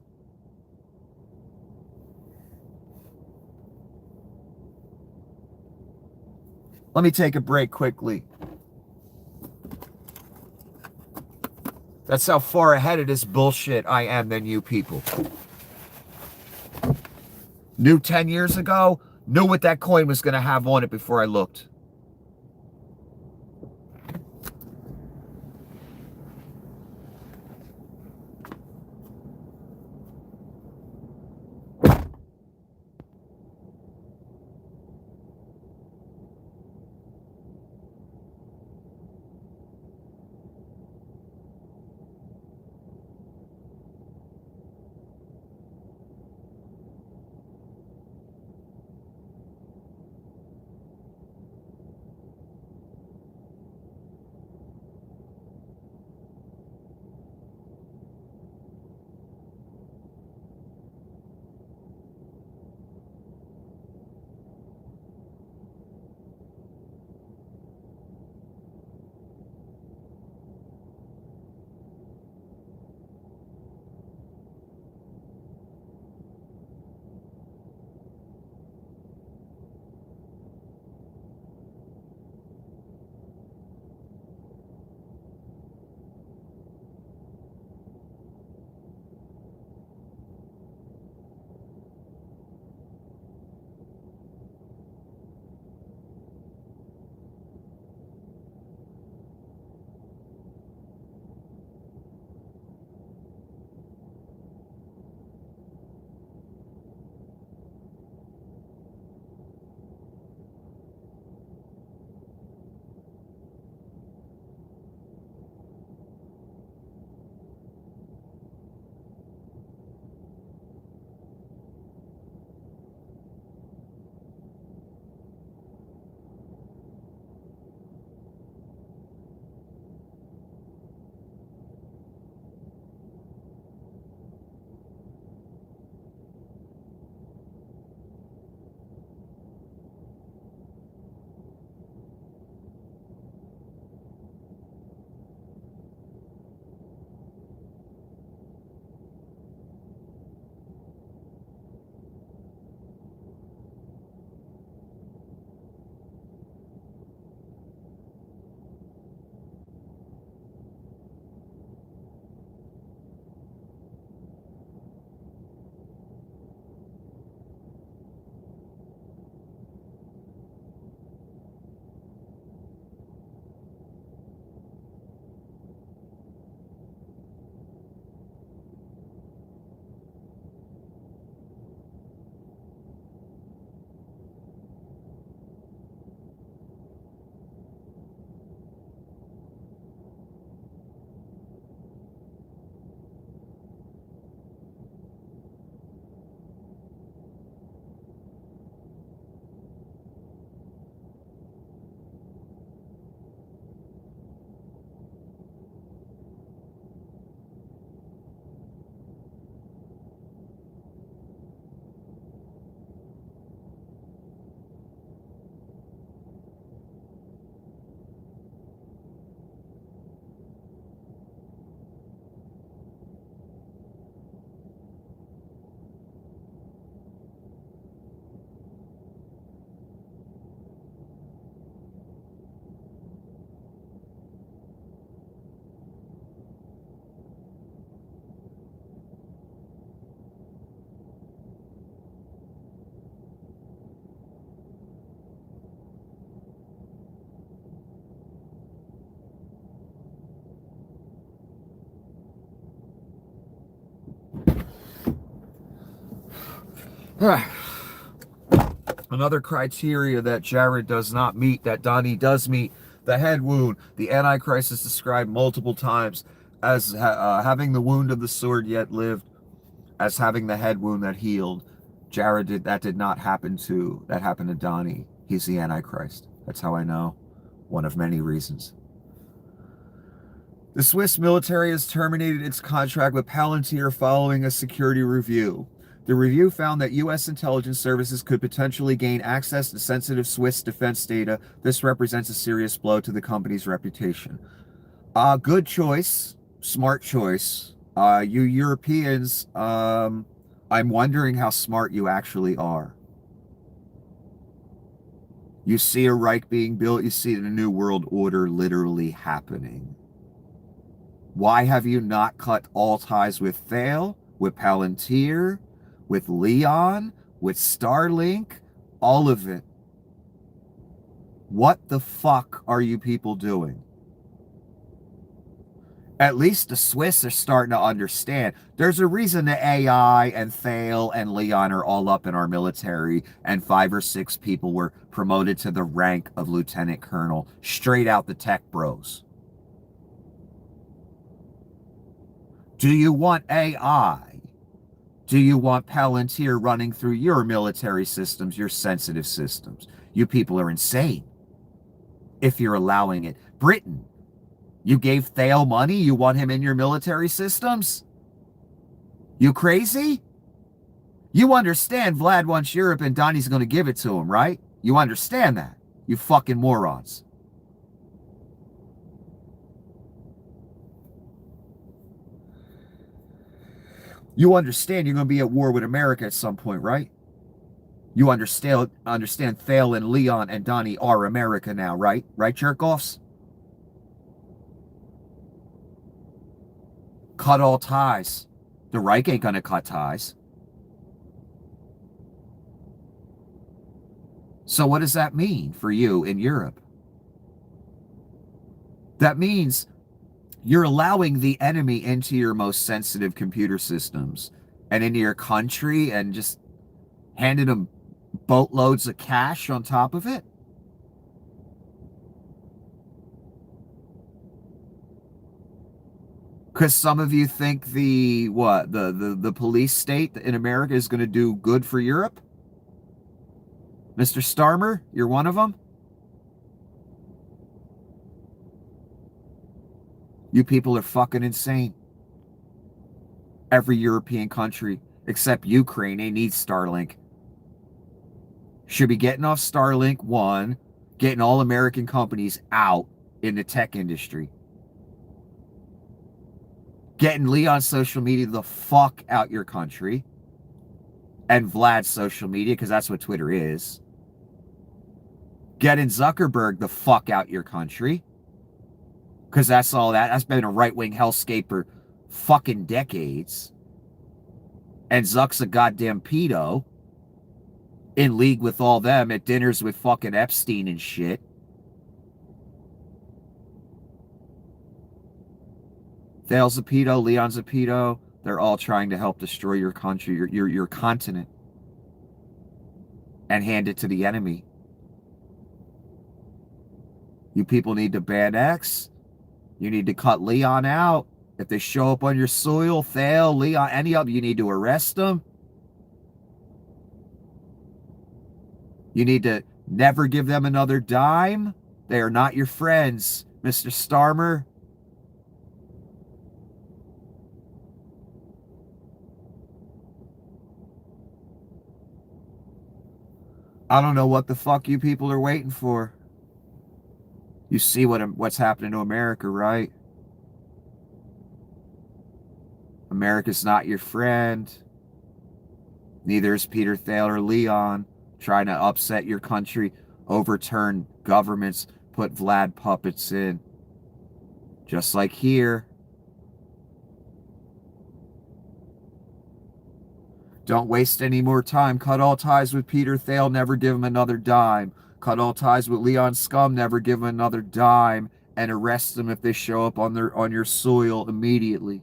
Speaker 1: Let me take a break quickly. That's how far ahead of this bullshit I am than you people. Knew 10 years ago, knew what that coin was going to have on it before I looked. Another criteria that Jared does not meet, that Donnie does meet, the head wound. The Antichrist is described multiple times as having the wound of the sword yet lived, as having the head wound that healed. That did not happen to, that happened to Donnie. He's the Antichrist. That's how I know. One of many reasons. The Swiss military has terminated its contract with Palantir following a security review. The review found that U.S. intelligence services could potentially gain access to sensitive Swiss defense data. This represents a serious blow to the company's reputation. Good choice. Smart choice. You Europeans, I'm wondering how smart you actually are. You see a Reich being built, you see the New World Order literally happening. Why have you not cut all ties with Thale, with Palantir, with Leon, with Starlink, all of it? What the fuck are you people doing? At least the Swiss are starting to understand. There's a reason that AI and Thale and Leon are all up in our military, and 5 or 6 people were promoted to the rank of lieutenant colonel, straight out the tech bros. Do you want AI? Do you want Palantir running through your military systems, your sensitive systems? You people are insane if you're allowing it. Britain, you gave Thale money? You want him in your military systems? You crazy? You understand Vlad wants Europe and Donnie's going to give it to him, right? You understand that? You fucking morons. You understand you're going to be at war with America at some point, right? You understand Thale and Leon and Donnie are America now, right? Right, jerk-offs? Cut all ties. The Reich ain't going to cut ties. So what does that mean for you in Europe? That means you're allowing the enemy into your most sensitive computer systems and into your country and just handing them boatloads of cash on top of it? Because some of you think the police state in America is going to do good for Europe? Mr. Starmer, you're one of them? You people are fucking insane. Every European country, except Ukraine, they need Starlink. Should be getting off Starlink, one, getting all American companies out in the tech industry. Getting Leon's social media the fuck out your country. And Vlad's social media, because that's what Twitter is. Getting Zuckerberg the fuck out your country. Because that's all that. That's been a right-wing hellscape for fucking decades. And Zuck's a goddamn pedo. In league with all them at dinners with fucking Epstein and shit. Thale's a pedo, Leon's a pedo. They're all trying to help destroy your country, your continent. And hand it to the enemy. You people need to ban X. You need to cut Leon out. If they show up on your soil, Thale, Leon, any of them, you need to arrest them. You need to never give them another dime. They are not your friends, Mr. Starmer. I don't know what the fuck you people are waiting for. You see what's happening to America, right? America's not your friend. Neither is Peter Thale or Leon. Trying to upset your country, overturn governments, put Vlad puppets in. Just like here. Don't waste any more time. Cut all ties with Peter Thale, never give him another dime. Cut all ties with Leon Scum, never give him another dime. And arrest them if they show up on your soil immediately.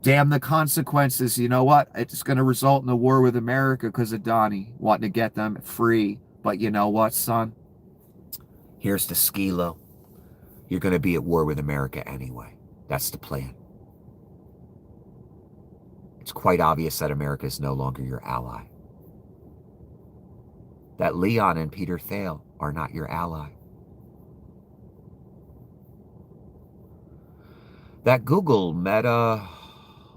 Speaker 1: Damn the consequences. You know what? It's going to result in a war with America because of Donnie wanting to get them free. But you know what, son? Here's the skilo. You're going to be at war with America anyway. That's the plan. It's quite obvious that America is no longer your ally. That Leon and Peter Thiel are not your ally. That Google, Meta,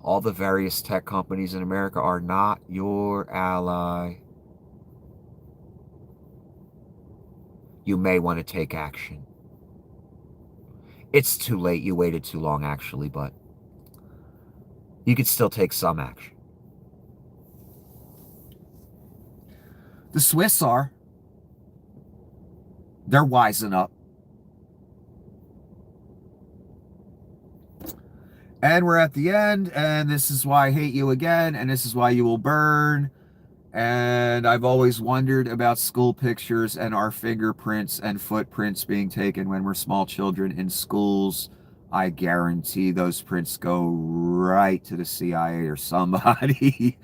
Speaker 1: all the various tech companies in America are not your ally. You may want to take action. It's too late. You waited too long, actually, but you could still take some action. The Swiss are. They're wising up. And we're at the end, and this is why I hate you again, and this is why you will burn. And I've always wondered about school pictures and our fingerprints and footprints being taken when we're small children in schools. I guarantee those prints go right to the CIA or somebody.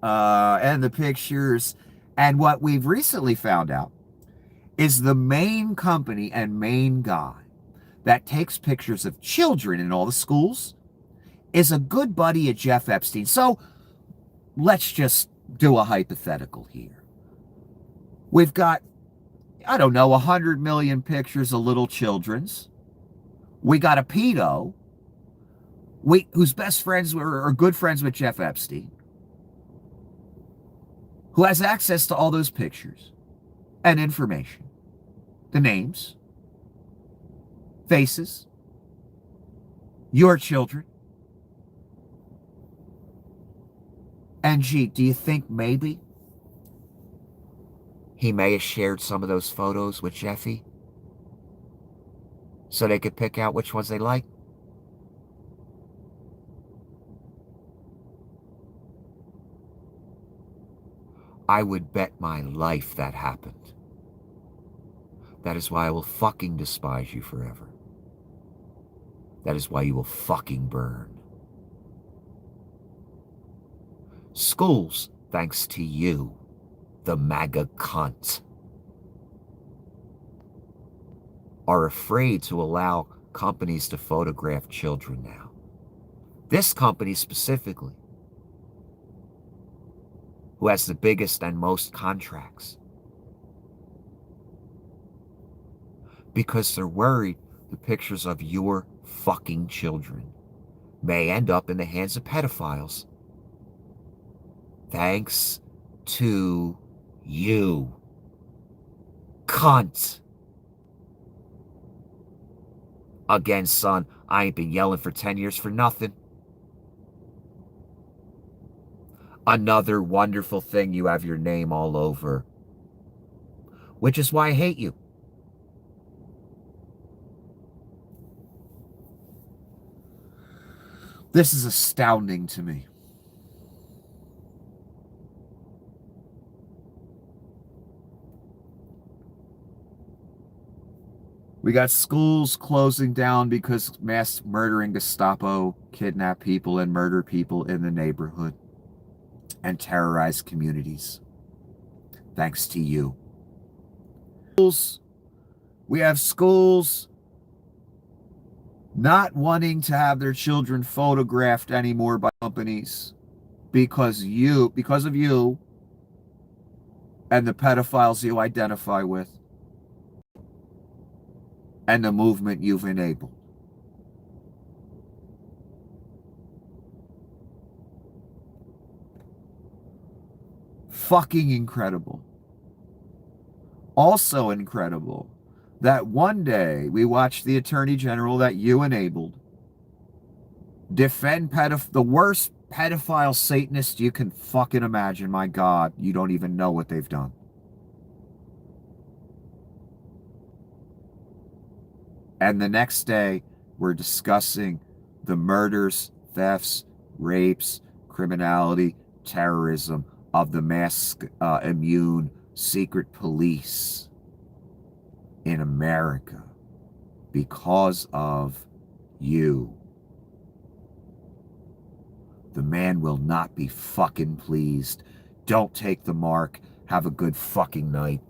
Speaker 1: And the pictures. And what we've recently found out is the main company and main guy that takes pictures of children in all the schools is a good buddy of Jeff Epstein. So let's just do a hypothetical here. We've got, I don't know, 100 million pictures of little children's. We got a pedo whose best friends are good friends with Jeff Epstein, who has access to all those pictures and information, the names, faces, your children. And gee, do you think maybe he may have shared some of those photos with Jeffy so they could pick out which ones they like? I would bet my life that happened. That is why I will fucking despise you forever. That is why you will fucking burn. Schools, thanks to you, the MAGA cunt, are afraid to allow companies to photograph children now. This company specifically, who has the biggest and most contracts, because they're worried the pictures of your fucking children may end up in the hands of pedophiles. Thanks to you, cunt. Again, son, I ain't been yelling for 10 years for nothing. Another wonderful thing you have your name all over, which is why I hate you. This is astounding to me. We got schools closing down because mass murdering Gestapo kidnap people and murder people in the neighborhood and terrorize communities. Thanks to you. We have schools not wanting to have their children photographed anymore by companies because of you and the pedophiles you identify with and the movement you've enabled. Fucking incredible. Also incredible that one day we watched the Attorney General that you enabled defend the worst pedophile Satanist you can fucking imagine. My God, you don't even know what they've done. And the next day, we're discussing the murders, thefts, rapes, criminality, terrorism of the mass immune secret police in America because of you. The man will not be fucking pleased. Don't take the mark. Have a good fucking night.